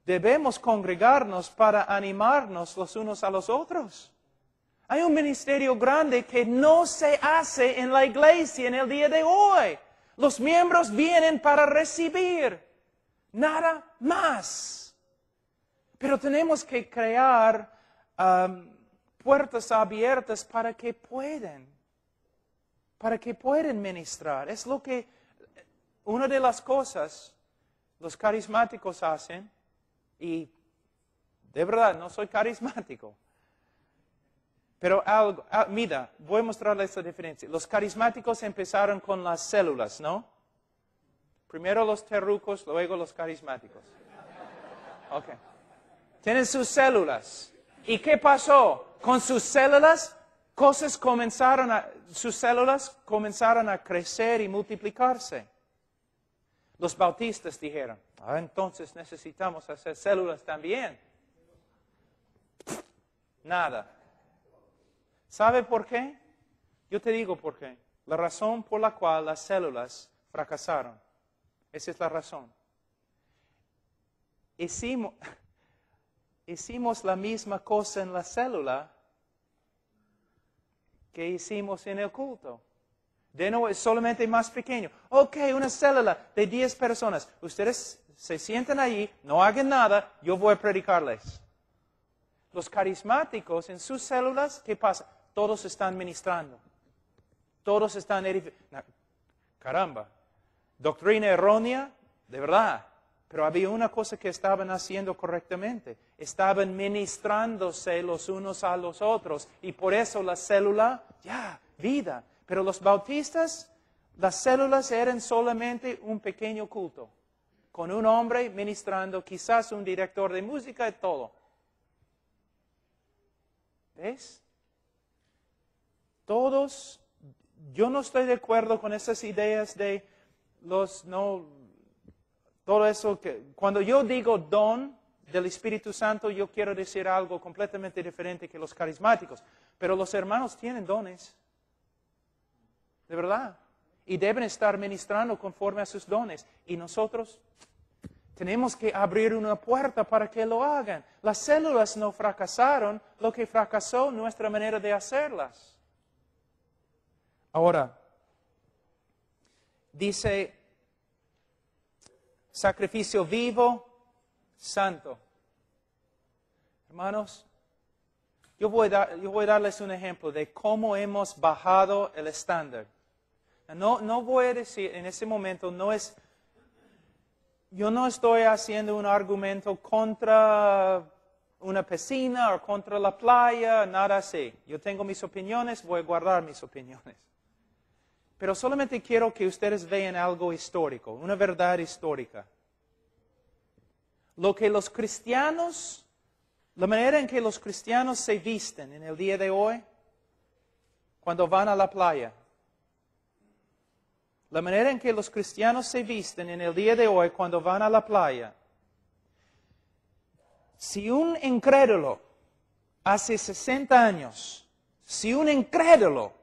Debemos congregarnos para animarnos los unos a los otros. Hay un ministerio grande que no se hace en la iglesia en el día de hoy. Los miembros vienen para recibir, nada más. Pero tenemos que crear puertas abiertas para que puedan ministrar. Es lo que una de las cosas los carismáticos hacen, y de verdad no soy carismático. Pero mira, voy a mostrarles la diferencia. Los carismáticos empezaron con las células, ¿no? Primero los terrucos, luego los carismáticos. Ok. Tienen sus células. ¿Y qué pasó? Con sus células, sus células comenzaron a crecer y multiplicarse. Los bautistas dijeron, entonces necesitamos hacer células también. Nada. ¿Sabe por qué? Yo te digo por qué. La razón por la cual las células fracasaron. Esa es la razón. Hicimos la misma cosa en la célula que hicimos en el culto. De nuevo, es solamente más pequeño. Ok, una célula de 10 personas. Ustedes se sientan allí, no hagan nada, yo voy a predicarles. Los carismáticos en sus células, ¿qué pasa? Todos están ministrando. Todos están edificando. Caramba. Doctrina errónea, de verdad. Pero había una cosa que estaban haciendo correctamente. Estaban ministrándose los unos a los otros. Y por eso la célula, vida. Pero los bautistas, las células eran solamente un pequeño culto. Con un hombre ministrando, quizás un director de música y todo. ¿Ves? Todos, yo no estoy de acuerdo con esas ideas de todo eso que, cuando yo digo don del Espíritu Santo, yo quiero decir algo completamente diferente que los carismáticos. Pero los hermanos tienen dones. De verdad. Y deben estar ministrando conforme a sus dones. Y nosotros tenemos que abrir una puerta para que lo hagan. Las células no fracasaron, lo que fracasó nuestra manera de hacerlas. Ahora, dice, sacrificio vivo, santo. Hermanos, yo voy a darles un ejemplo de cómo hemos bajado el estándar. No voy a decir, en ese momento, yo no estoy haciendo un argumento contra una piscina o contra la playa, nada así. Yo tengo mis opiniones, voy a guardar mis opiniones. Pero solamente quiero que ustedes vean algo histórico, una verdad histórica. Lo que los cristianos, la manera en que los cristianos se visten en el día de hoy, cuando van a la playa. La manera en que los cristianos se visten en el día de hoy cuando van a la playa. Si un incrédulo hace 60 años, si un incrédulo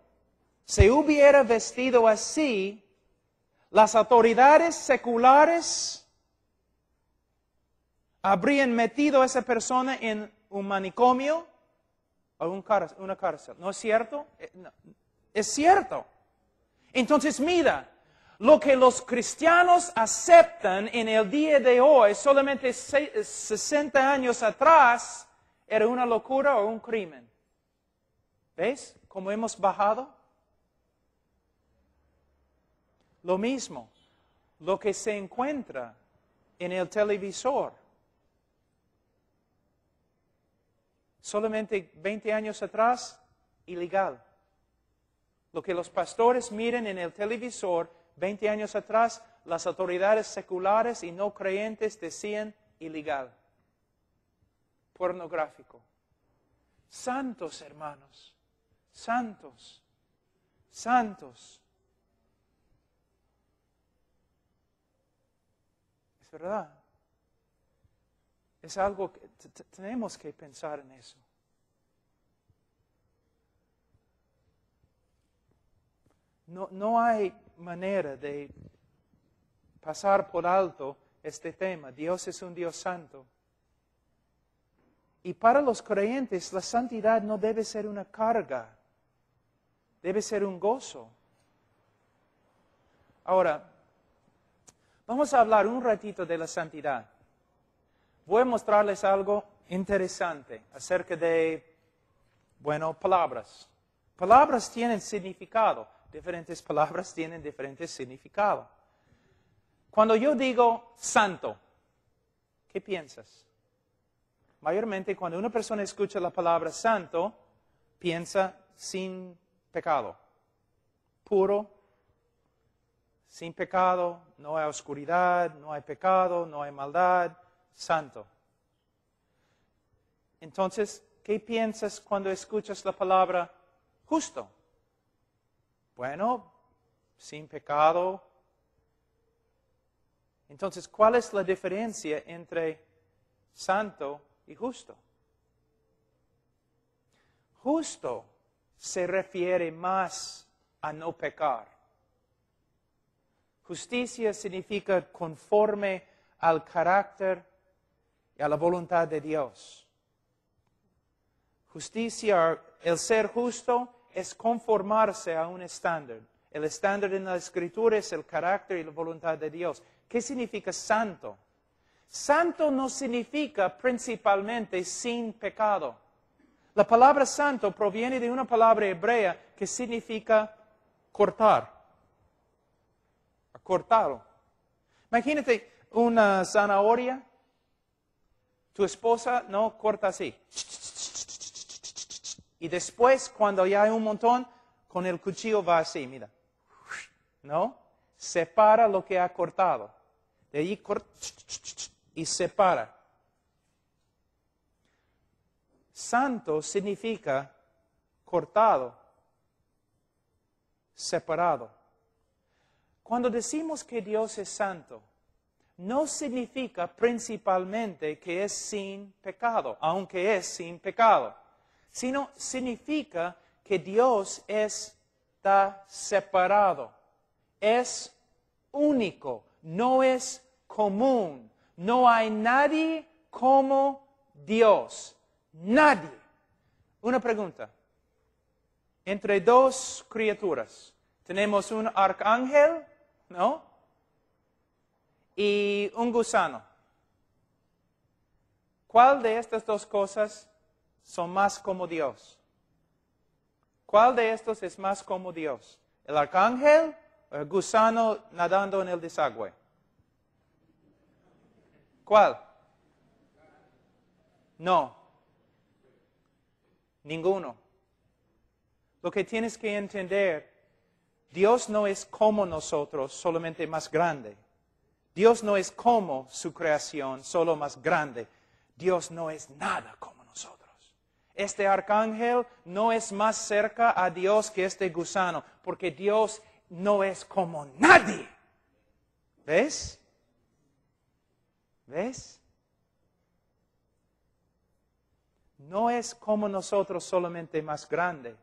se hubiera vestido así, las autoridades seculares habrían metido a esa persona en un manicomio o una cárcel. ¿No es cierto? No. Es cierto. Entonces mira, lo que los cristianos aceptan en el día de hoy, solamente 60 años atrás, era una locura o un crimen. ¿Ves cómo hemos bajado? Lo mismo, lo que se encuentra en el televisor. Solamente 20 años atrás, ilegal. Lo que los pastores miran en el televisor, 20 años atrás, las autoridades seculares y no creyentes decían ilegal. Pornográfico. Santos, hermanos. Santos. Santos. Es verdad. Es algo que tenemos que pensar en eso. No hay manera de pasar por alto este tema. Dios es un Dios santo. Y para los creyentes, la santidad no debe ser una carga. Debe ser un gozo. Ahora, vamos a hablar un ratito de la santidad. Voy a mostrarles algo interesante acerca de, palabras. Palabras tienen significado. Diferentes palabras tienen diferentes significados. Cuando yo digo santo, ¿qué piensas? Mayormente cuando una persona escucha la palabra santo, piensa sin pecado, puro, sin pecado, no hay oscuridad, no hay pecado, no hay maldad, santo. Entonces, ¿qué piensas cuando escuchas la palabra justo? Bueno, sin pecado. Entonces, ¿cuál es la diferencia entre santo y justo? Justo se refiere más a no pecar. Justicia significa conforme al carácter y a la voluntad de Dios. Justicia, el ser justo, es conformarse a un estándar. El estándar en la Escritura es el carácter y la voluntad de Dios. ¿Qué significa santo? Santo no significa principalmente sin pecado. La palabra santo proviene de una palabra hebrea que significa cortar. Cortado. Imagínate una zanahoria. Tu esposa no corta así. Y después, cuando ya hay un montón, con el cuchillo va así, mira. ¿No? Separa lo que ha cortado. De allí y separa. Santo significa cortado, separado. Cuando decimos que Dios es santo, no significa principalmente que es sin pecado, aunque es sin pecado, sino significa que Dios está separado, es único, no es común, no hay nadie como Dios, nadie. Una pregunta, entre dos criaturas, tenemos un arcángel, ¿no? Y un gusano. ¿Cuál de estas dos cosas son más como Dios? ¿Cuál de estos es más como Dios? ¿El arcángel o el gusano nadando en el desagüe? ¿Cuál? No, Ninguno. Lo que tienes que entender, Dios no es como nosotros, solamente más grande. Dios no es como su creación, solo más grande. Dios no es nada como nosotros. Este arcángel no es más cerca a Dios que este gusano, porque Dios no es como nadie. ¿Ves? ¿Ves? No es como nosotros, solamente más grande.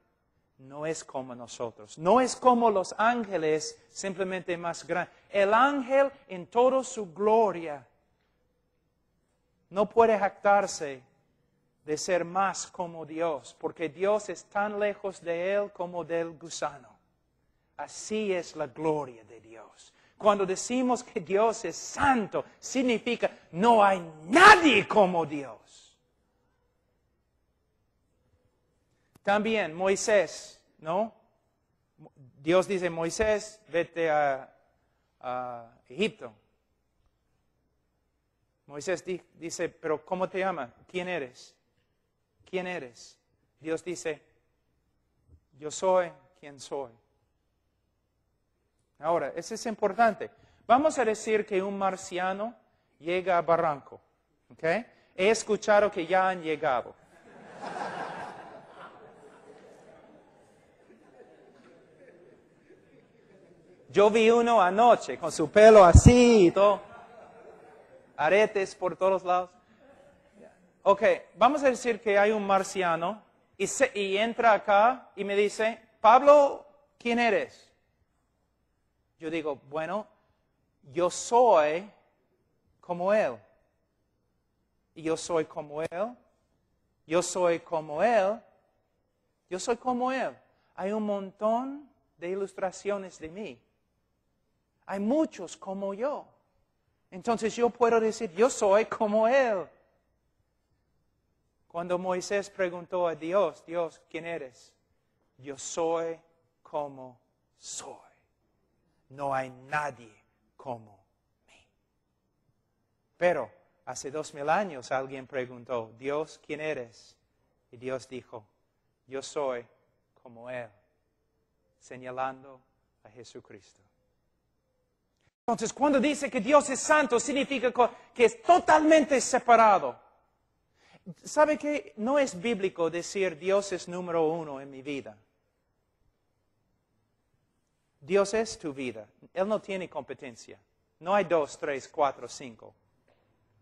No es como nosotros. No es como los ángeles, simplemente más grande. El ángel en toda su gloria no puede jactarse de ser más como Dios, porque Dios es tan lejos de él como del gusano. Así es la gloria de Dios. Cuando decimos que Dios es santo, significa no hay nadie como Dios. También Moisés, ¿no? Dios dice, Moisés, vete a Egipto. Moisés dice, pero ¿cómo te llamas? ¿Quién eres? ¿Quién eres? Dios dice, yo soy quien soy. Ahora, eso es importante. Vamos a decir que un marciano llega a Barranco. ¿Ok? He escuchado que ya han llegado. Yo vi uno anoche con su pelo así y todo. Aretes por todos lados. Ok, vamos a decir que hay un marciano y entra acá y me dice, Pablo, ¿quién eres? Yo digo, bueno, yo soy como él. Y yo soy como él. Yo soy como él. Yo soy como él. Hay un montón de ilustraciones de mí. Hay muchos como yo. Entonces yo puedo decir, yo soy como él. Cuando Moisés preguntó a Dios, Dios, ¿quién eres? Yo soy como soy. No hay nadie como mí. Pero hace 2000 años alguien preguntó, Dios, ¿quién eres? Y Dios dijo, yo soy como él, señalando a Jesucristo. Entonces, cuando dice que Dios es santo, significa que es totalmente separado. ¿Sabe qué? No es bíblico decir Dios es número uno en mi vida. Dios es tu vida. Él no tiene competencia. No hay 2, 3, 4, 5.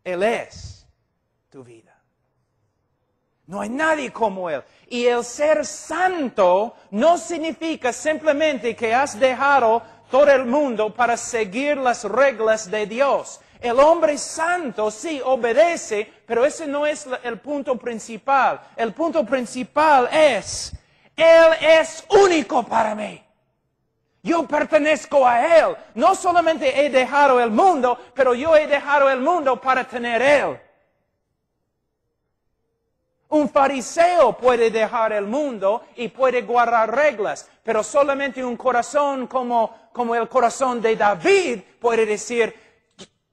Él es tu vida. No hay nadie como Él. Y el ser santo no significa simplemente que has dejado todo el mundo para seguir las reglas de Dios. El hombre santo sí obedece, pero ese no es el punto principal. El punto principal es, Él es único para mí. Yo pertenezco a Él. No solamente he dejado el mundo, pero yo he dejado el mundo para tener Él. Un fariseo puede dejar el mundo y puede guardar reglas, pero solamente un corazón como el corazón de David puede decir,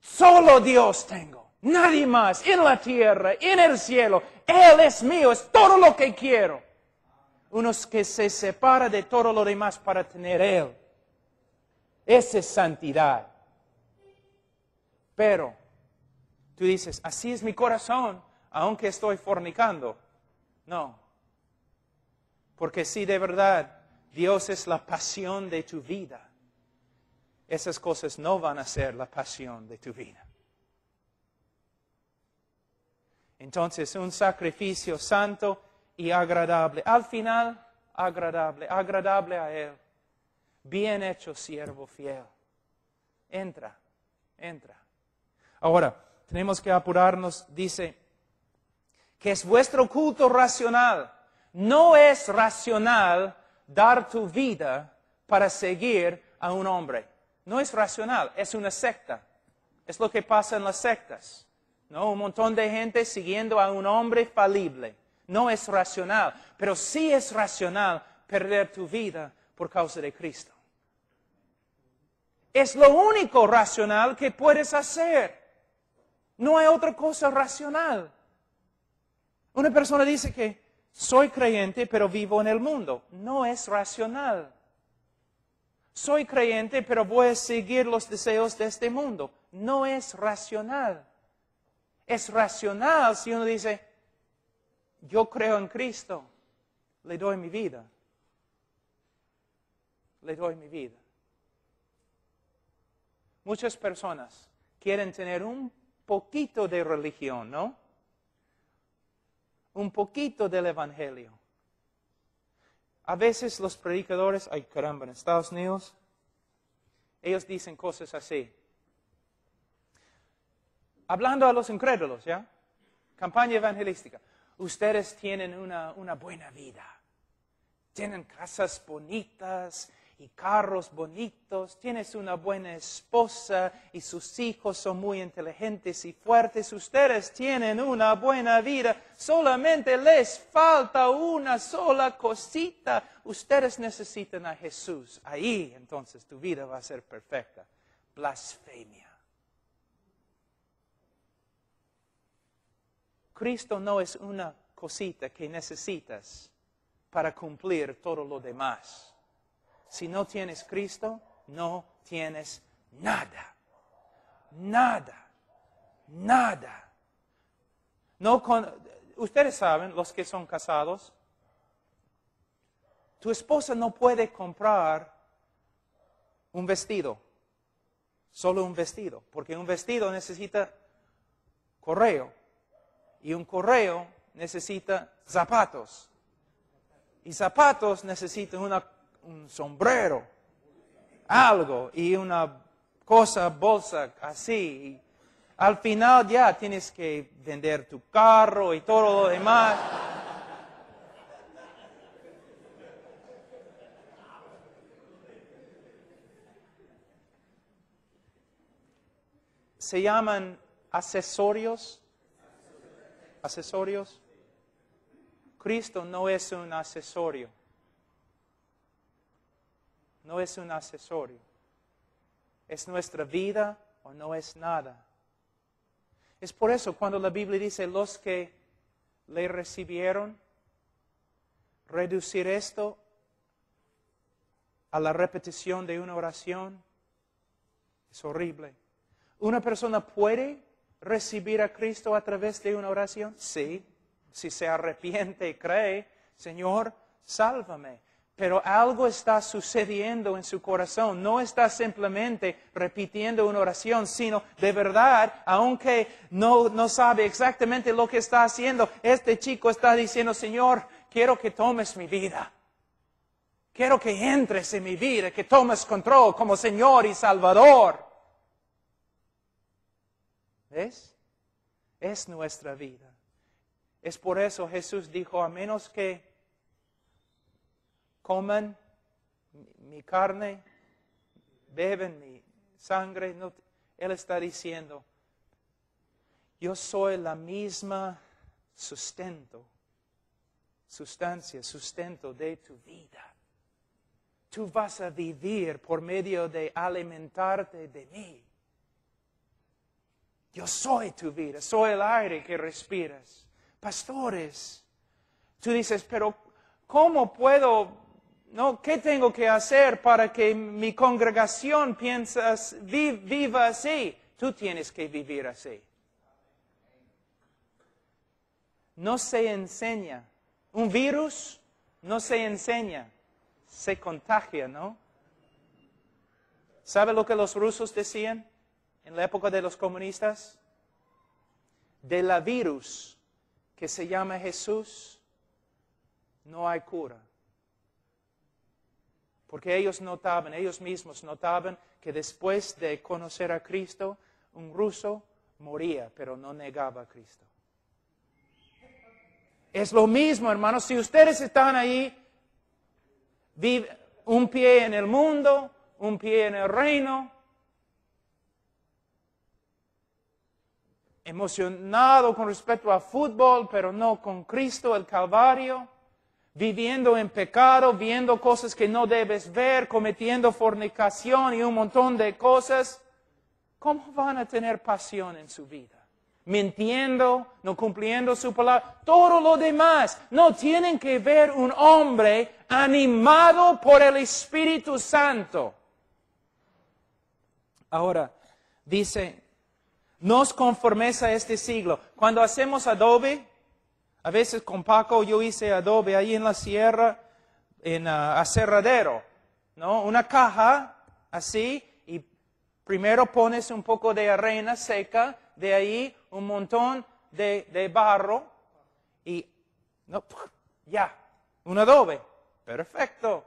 solo Dios tengo, nadie más, en la tierra, en el cielo, Él es mío, es todo lo que quiero. Uno que se separa de todo lo demás para tener Él. Esa es santidad. Pero tú dices, así es mi corazón, aunque estoy fornicando. No. Porque si de verdad Dios es la pasión de tu vida, esas cosas no van a ser la pasión de tu vida. Entonces, un sacrificio santo y agradable. Al final, agradable a Él. Bien hecho, siervo fiel. Entra. Ahora, tenemos que apurarnos, dice, que es vuestro culto racional. No es racional dar tu vida para seguir a un hombre. No es racional, es una secta. Es lo que pasa en las sectas, ¿no? Un montón de gente siguiendo a un hombre falible. No es racional, pero sí es racional perder tu vida por causa de Cristo. Es lo único racional que puedes hacer. No hay otra cosa racional. Una persona dice que Soy creyente, pero vivo en el mundo. No es racional. Soy creyente, pero voy a seguir los deseos de este mundo. No es racional. Es racional si uno dice, yo creo en Cristo, le doy mi vida. Le doy mi vida. Muchas personas quieren tener un poquito de religión, ¿no? Un poquito del evangelio. A veces los predicadores, ay caramba, en Estados Unidos, ellos dicen cosas así. Hablando a los incrédulos, ¿ya? Campaña evangelística. Ustedes tienen una buena vida. Tienen casas bonitas y carros bonitos. Tienes una buena esposa y sus hijos son muy inteligentes y fuertes. Ustedes tienen una buena vida. Solamente les falta una sola cosita. Ustedes necesitan a Jesús. Ahí entonces tu vida va a ser perfecta. Blasfemia. Cristo no es una cosita que necesitas para cumplir todo lo demás. Si no tienes Cristo, no tienes nada. Nada. Nada. Ustedes saben, los que son casados, tu esposa no puede comprar un vestido. Solo un vestido. Porque un vestido necesita correo. Y un correo necesita zapatos. Y zapatos necesitan un sombrero, algo, y una bolsa así. Y al final ya tienes que vender tu carro y todo lo demás. Se llaman accesorios. ¿Accesorios? Cristo no es un accesorio. No es un accesorio. Es nuestra vida o no es nada. Es por eso cuando la Biblia dice los que le recibieron, reducir esto a la repetición de una oración es horrible. ¿Una persona puede recibir a Cristo a través de una oración? Sí, si se arrepiente y cree, Señor, sálvame. Pero algo está sucediendo en su corazón. No está simplemente repitiendo una oración, sino de verdad, aunque no sabe exactamente lo que está haciendo, este chico está diciendo, Señor, quiero que tomes mi vida. Quiero que entres en mi vida, que tomes control como Señor y Salvador. ¿Ves? Es nuestra vida. Es por eso Jesús dijo, a menos que coman mi carne, beben mi sangre, Él está diciendo, yo soy la misma sustento de tu vida. Tú vas a vivir por medio de alimentarte de mí. Yo soy tu vida, soy el aire que respiras. Pastores, tú dices, pero ¿cómo puedo, qué tengo que hacer para que mi congregación viva así? Tú tienes que vivir así. No se enseña. Un virus no se enseña, se contagia, ¿no? ¿Sabe lo que los rusos decían en la época de los comunistas? De la virus que se llama Jesús, no hay cura. Porque ellos mismos notaban que después de conocer a Cristo, un ruso moría, pero no negaba a Cristo. Es lo mismo, hermanos, si ustedes están ahí, un pie en el mundo, un pie en el reino, emocionado con respecto al fútbol, pero no con Cristo, el Calvario, viviendo en pecado, viendo cosas que no debes ver, cometiendo fornicación y un montón de cosas, ¿cómo van a tener pasión en su vida? mintiendo, no cumpliendo su palabra. Todo lo demás no tienen que ver un hombre animado por el Espíritu Santo. Ahora, dice, no os conforméis a este siglo. Cuando hacemos adobe, a veces con Paco yo hice adobe ahí en la sierra, en aserradero, ¿no? Una caja así, y primero pones un poco de arena seca, de ahí un montón de barro, y no, ya, un adobe, perfecto.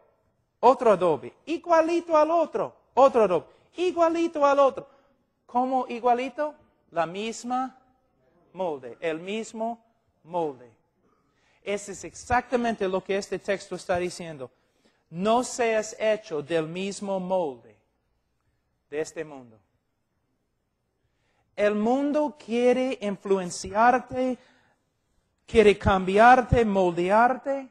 Otro adobe, igualito al otro, otro adobe, igualito al otro. ¿Cómo igualito? La misma molde, el mismo molde. Ese es exactamente lo que este texto está diciendo. No seas hecho del mismo molde de este mundo. El mundo quiere influenciarte, quiere cambiarte, moldearte.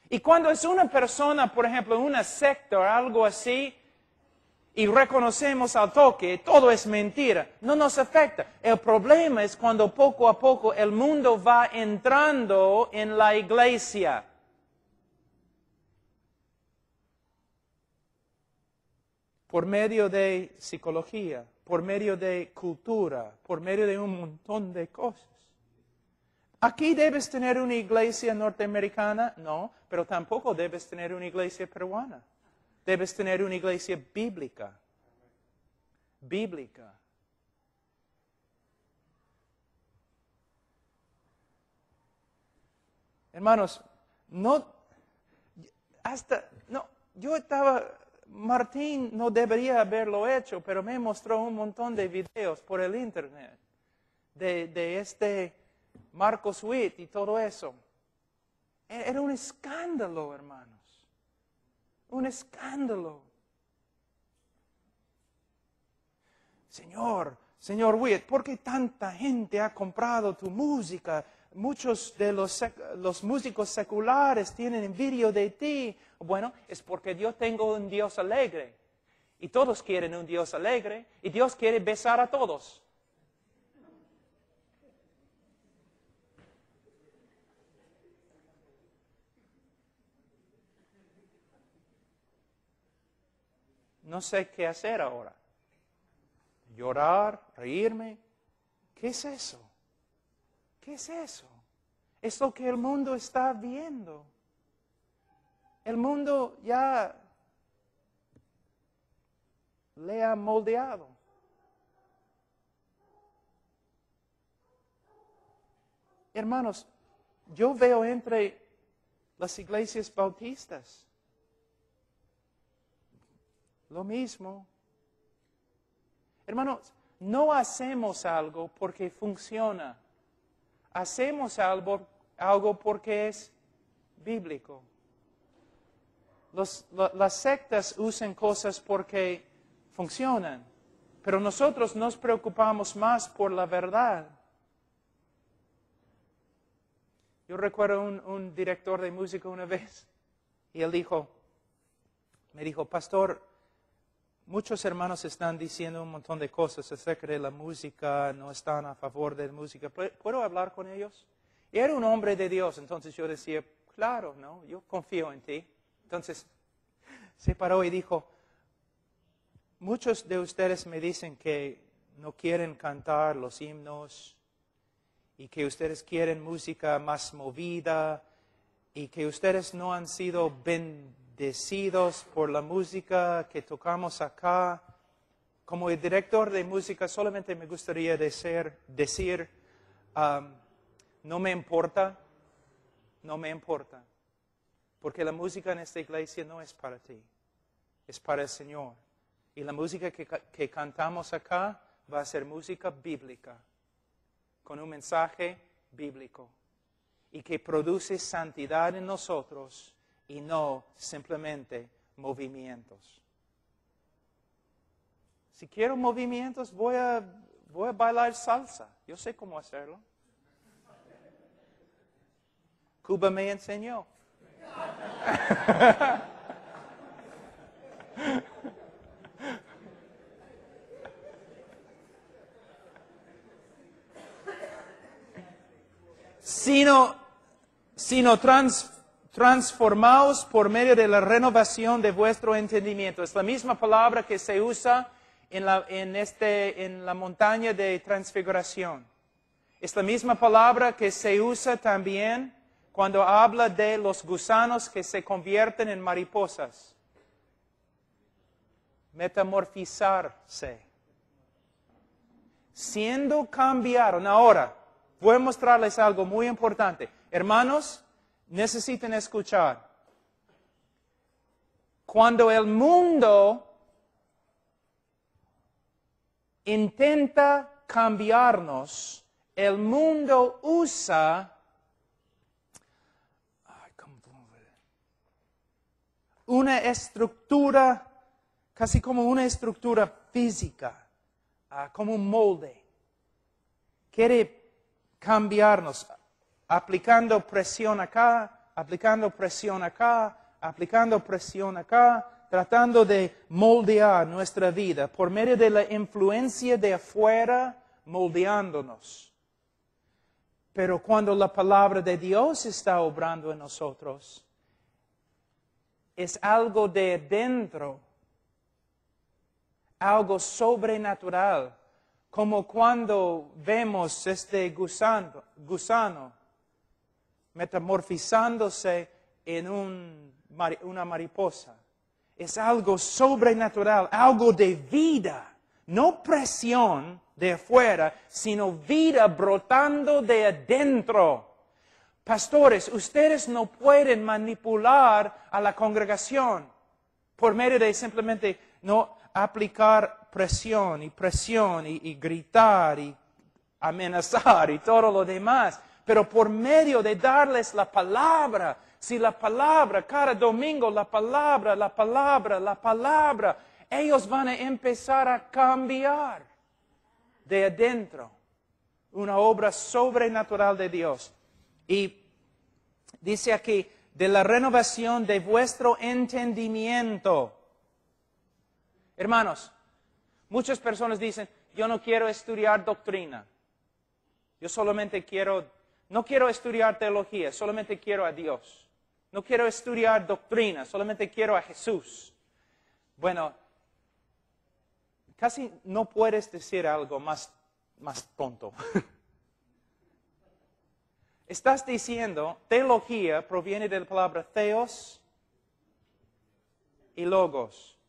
Y cuando es una persona, por ejemplo, una secta o algo así, y reconocemos al toque, todo es mentira, no nos afecta. El problema es cuando poco a poco el mundo va entrando en la iglesia. Por medio de psicología, por medio de cultura, por medio de un montón de cosas. ¿Aquí debes tener una iglesia norteamericana? No, pero tampoco debes tener una iglesia peruana. Debes tener una iglesia bíblica. Bíblica. Hermanos, Martín no debería haberlo hecho, pero me mostró un montón de videos por el internet de este Marcos Witt y todo eso. Era un escándalo, hermanos. Un escándalo. Señor Witt, ¿por qué tanta gente ha comprado tu música? Muchos de los músicos seculares tienen envidia de ti. Bueno, es porque yo tengo un Dios alegre. Y todos quieren un Dios alegre. Y Dios quiere besar a todos. No sé qué hacer ahora. Llorar, reírme. ¿Qué es eso? ¿Qué es eso? Es lo que el mundo está viendo. El mundo ya le ha moldeado. Hermanos, yo veo entre las iglesias bautistas lo mismo. Hermanos, no hacemos algo porque funciona. Hacemos algo porque es bíblico. Las sectas usan cosas porque funcionan, pero nosotros nos preocupamos más por la verdad. Yo recuerdo un director de música una vez, y él me dijo, pastor, muchos hermanos están diciendo un montón de cosas acerca de la música, no están a favor de la música. ¿Puedo hablar con ellos? Y era un hombre de Dios, entonces yo decía, claro, ¿no? Yo confío en ti. Entonces se paró y dijo, muchos de ustedes me dicen que no quieren cantar los himnos y que ustedes quieren música más movida y que ustedes no han sido bendecidos por la música que tocamos acá. Como el director de música solamente me gustaría decir no me importa, porque la música en esta iglesia no es para ti, es para el Señor. Y la música que cantamos acá va a ser música bíblica, con un mensaje bíblico, y que produce santidad en nosotros y no simplemente movimientos. Si quiero movimientos, voy a bailar salsa. Yo sé cómo hacerlo. Cuba me enseñó. sino transformaos por medio de la renovación de vuestro entendimiento. Es la misma palabra que se usa en la montaña de transfiguración. Es la misma palabra que se usa también cuando habla de los gusanos que se convierten en mariposas. Metamorfizarse. Siendo cambiaron. Ahora, voy a mostrarles algo muy importante. Hermanos, necesitan escuchar. Cuando el mundo intenta cambiarnos, el mundo usa una estructura, casi como una estructura física, como un molde. Quiere cambiarnos, aplicando presión acá, aplicando presión acá, aplicando presión acá, tratando de moldear nuestra vida por medio de la influencia de afuera, moldeándonos. Pero cuando la palabra de Dios está obrando en nosotros, es algo de dentro, algo sobrenatural, como cuando vemos este gusano metamorfizándose en una mariposa. Es algo sobrenatural, algo de vida, no presión de afuera, sino vida brotando de adentro. Pastores, ustedes no pueden manipular a la congregación por medio de simplemente no aplicar presión y gritar y amenazar y todo lo demás, pero por medio de darles la palabra. Si la palabra, cada domingo la palabra, ellos van a empezar a cambiar de adentro. Una obra sobrenatural de Dios. Y dice aquí, de la renovación de vuestro entendimiento. Hermanos, muchas personas dicen, yo no quiero estudiar doctrina. Yo no quiero estudiar teología, solamente quiero a Dios. No quiero estudiar doctrina, solamente quiero a Jesús. Bueno, casi no puedes decir algo más tonto. Estás diciendo, teología proviene de la palabra theos y logos.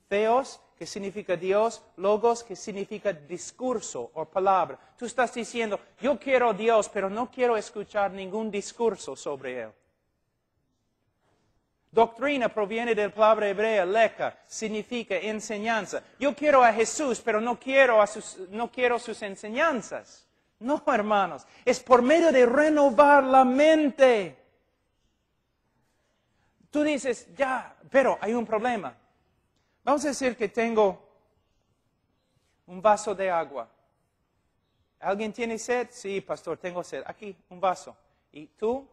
Theos, que significa Dios, logos, que significa discurso o palabra. Tú estás diciendo, yo quiero a Dios, pero no quiero escuchar ningún discurso sobre Él. Doctrina proviene de la palabra hebrea, leka, significa enseñanza. Yo quiero a Jesús, pero no quiero sus enseñanzas. No, hermanos, es por medio de renovar la mente. Tú dices, ya, pero hay un problema. Vamos a decir que tengo un vaso de agua. ¿Alguien tiene sed? Sí, pastor, tengo sed. Aquí, un vaso. ¿Y tú?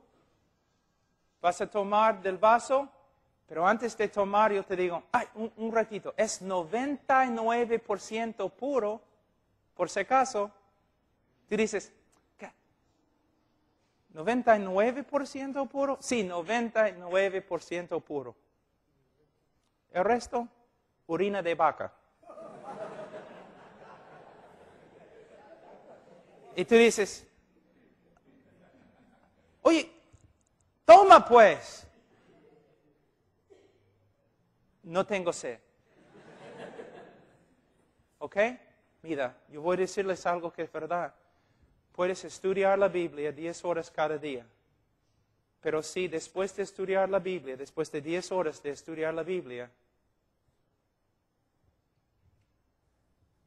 ¿Vas a tomar del vaso? Pero antes de tomar, yo te digo, un ratito, es 99% puro, por si acaso. Tú dices, ¿qué? ¿99% puro? Sí, 99% puro. El resto, orina de vaca. Y tú dices, oye, toma pues. No tengo sed. ¿Ok? Mira, yo voy a decirles algo que es verdad. Puedes estudiar la Biblia 10 horas cada día. Pero si después de estudiar la Biblia, después de 10 horas de estudiar la Biblia,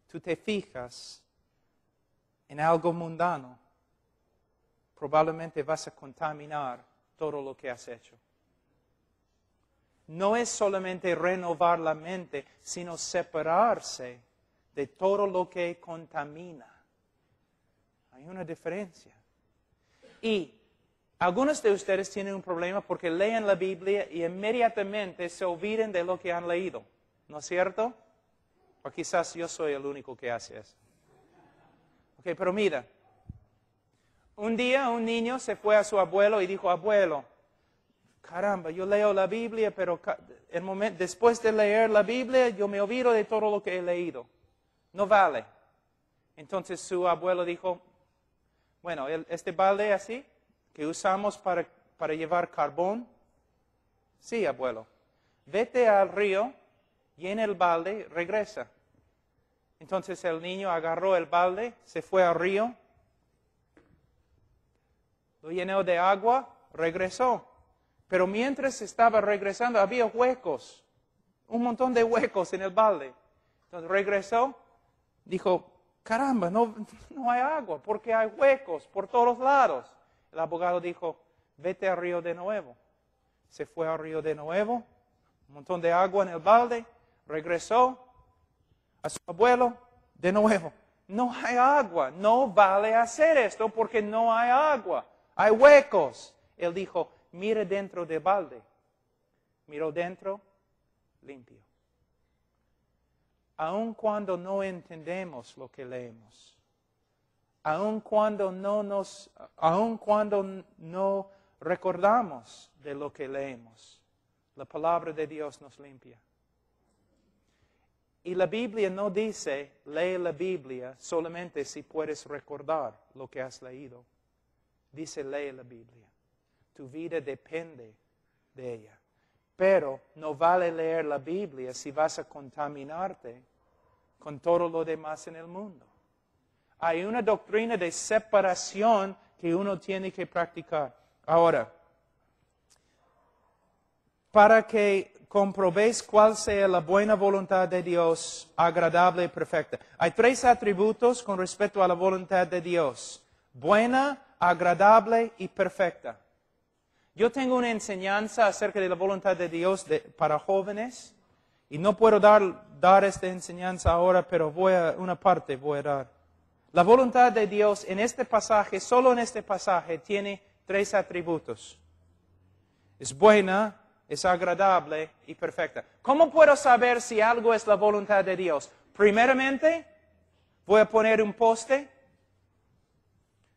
tú te fijas en algo mundano, probablemente vas a contaminar todo lo que has hecho. No es solamente renovar la mente, sino separarse de todo lo que contamina. Hay una diferencia. Y algunos de ustedes tienen un problema porque leen la Biblia y inmediatamente se olvidan de lo que han leído. ¿No es cierto? O quizás yo soy el único que hace eso. Ok, pero mira, Un día un niño se fue a su abuelo y dijo, abuelo, caramba, yo leo la Biblia, pero después de leer la Biblia yo me olvido de todo lo que he leído. No vale. Entonces su abuelo dijo, bueno, este balde así, que usamos para llevar carbón, sí, abuelo, vete al río, llena el balde, regresa. Entonces el niño agarró el balde, se fue al río, lo llenó de agua, regresó. Pero mientras estaba regresando había huecos, un montón de huecos en el balde. Entonces regresó, dijo, caramba, no hay agua porque hay huecos por todos lados. El abogado dijo, vete al río de nuevo. Se fue al río de nuevo, un montón de agua en el balde, regresó a su abuelo de nuevo. No hay agua, no vale hacer esto porque no hay agua, hay huecos. Él dijo, mire dentro del balde. Miró dentro, limpio. Aun cuando no entendemos lo que leemos, aun cuando no recordamos de lo que leemos, la palabra de Dios nos limpia. Y la Biblia no dice, lee la Biblia solamente si puedes recordar lo que has leído. Dice, lee la Biblia. Tu vida depende de ella. Pero no vale leer la Biblia si vas a contaminarte con todo lo demás en el mundo. Hay una doctrina de separación que uno tiene que practicar. Ahora, para que comprobéis cuál sea la buena voluntad de Dios, agradable y perfecta. Hay 3 atributos con respecto a la voluntad de Dios. Buena, agradable y perfecta. Yo tengo una enseñanza acerca de la voluntad de Dios para jóvenes y no puedo dar esta enseñanza ahora, pero una parte voy a dar. La voluntad de Dios en este pasaje, solo en este pasaje, tiene 3 atributos. Es buena, es agradable y perfecta. ¿Cómo puedo saber si algo es la voluntad de Dios? Primeramente, voy a poner un poste.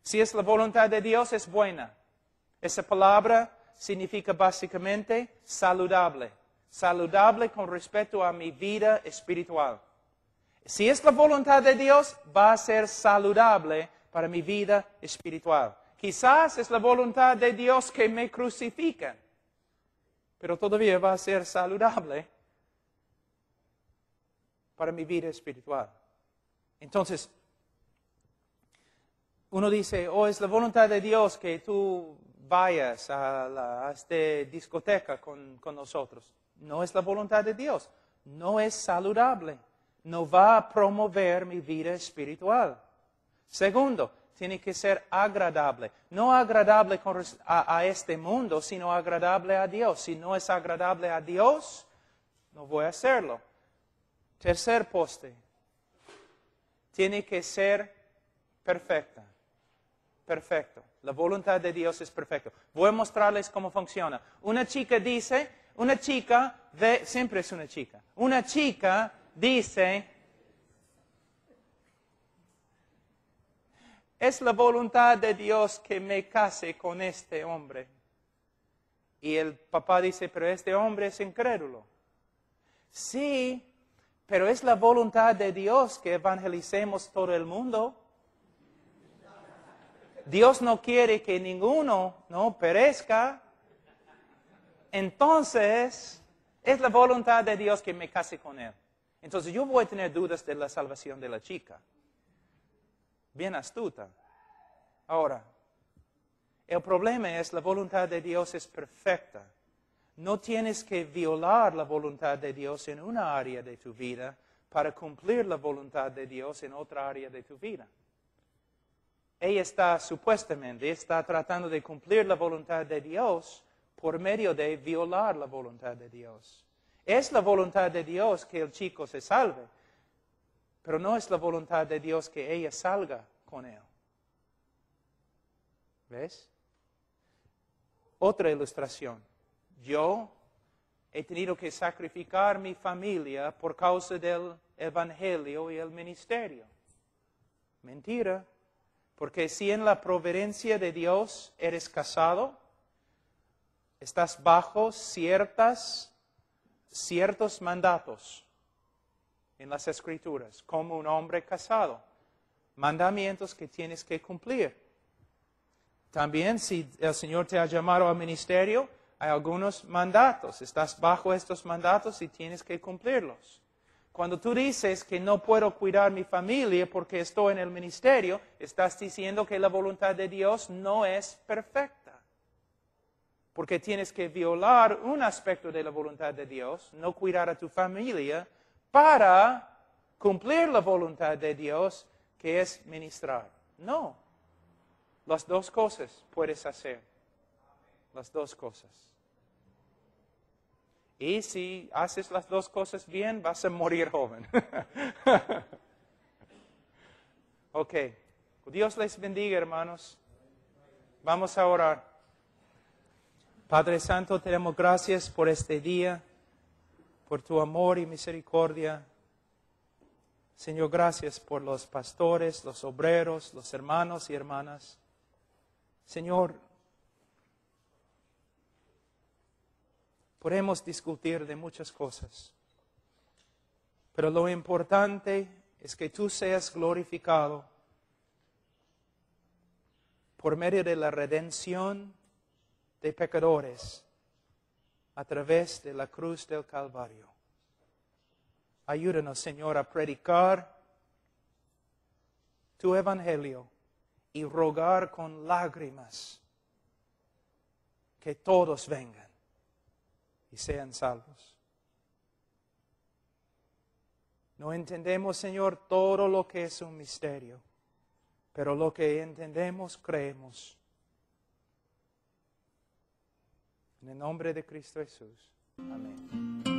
Si es la voluntad de Dios, es buena. Esa palabra significa básicamente saludable. Saludable con respecto a mi vida espiritual. Si es la voluntad de Dios, va a ser saludable para mi vida espiritual. Quizás es la voluntad de Dios que me crucifiquen, pero todavía va a ser saludable para mi vida espiritual. Entonces, uno dice, es la voluntad de Dios que tú vayas a esta discoteca con nosotros. No es la voluntad de Dios. No es saludable. No va a promover mi vida espiritual. Segundo, tiene que ser agradable. No agradable a este mundo, sino agradable a Dios. Si no es agradable a Dios, no voy a hacerlo. Tercer poste. Tiene que ser perfecta. Perfecto. La voluntad de Dios es perfecta. Voy a mostrarles cómo funciona. Una chica siempre es una chica. Una chica dice, es la voluntad de Dios que me case con este hombre. Y el papá dice, pero este hombre es incrédulo. Sí, pero es la voluntad de Dios que evangelicemos todo el mundo. Dios no quiere que ninguno perezca. Entonces, es la voluntad de Dios que me case con él. Entonces, yo voy a tener dudas de la salvación de la chica. Bien astuta. Ahora, el problema es la voluntad de Dios es perfecta. No tienes que violar la voluntad de Dios en una área de tu vida para cumplir la voluntad de Dios en otra área de tu vida. Ella está tratando de cumplir la voluntad de Dios por medio de violar la voluntad de Dios. Es la voluntad de Dios que el chico se salve, pero no es la voluntad de Dios que ella salga con él. ¿Ves? Otra ilustración. Yo he tenido que sacrificar mi familia por causa del evangelio y el ministerio. Mentira. Porque si en la providencia de Dios eres casado, estás bajo ciertos mandatos en las Escrituras, como un hombre casado. Mandamientos que tienes que cumplir. También si el Señor te ha llamado al ministerio, hay algunos mandatos. Estás bajo estos mandatos y tienes que cumplirlos. Cuando tú dices que no puedo cuidar mi familia porque estoy en el ministerio, estás diciendo que la voluntad de Dios no es perfecta. Porque tienes que violar un aspecto de la voluntad de Dios, no cuidar a tu familia, para cumplir la voluntad de Dios, que es ministrar. No. Las dos cosas puedes hacer. Las dos cosas. Y si haces las dos cosas bien, vas a morir joven. Ok. Dios les bendiga, hermanos. Vamos a orar. Padre Santo, te damos gracias por este día, por tu amor y misericordia. Señor, gracias por los pastores, los obreros, los hermanos y hermanas. Señor, podemos discutir de muchas cosas, pero lo importante es que tú seas glorificado por medio de la redención de pecadores a través de la cruz del Calvario. Ayúdanos, Señor, a predicar tu evangelio y rogar con lágrimas que todos vengan y sean salvos. No entendemos, Señor, todo lo que es un misterio, pero lo que entendemos, creemos. En el nombre de Cristo Jesús. Amén.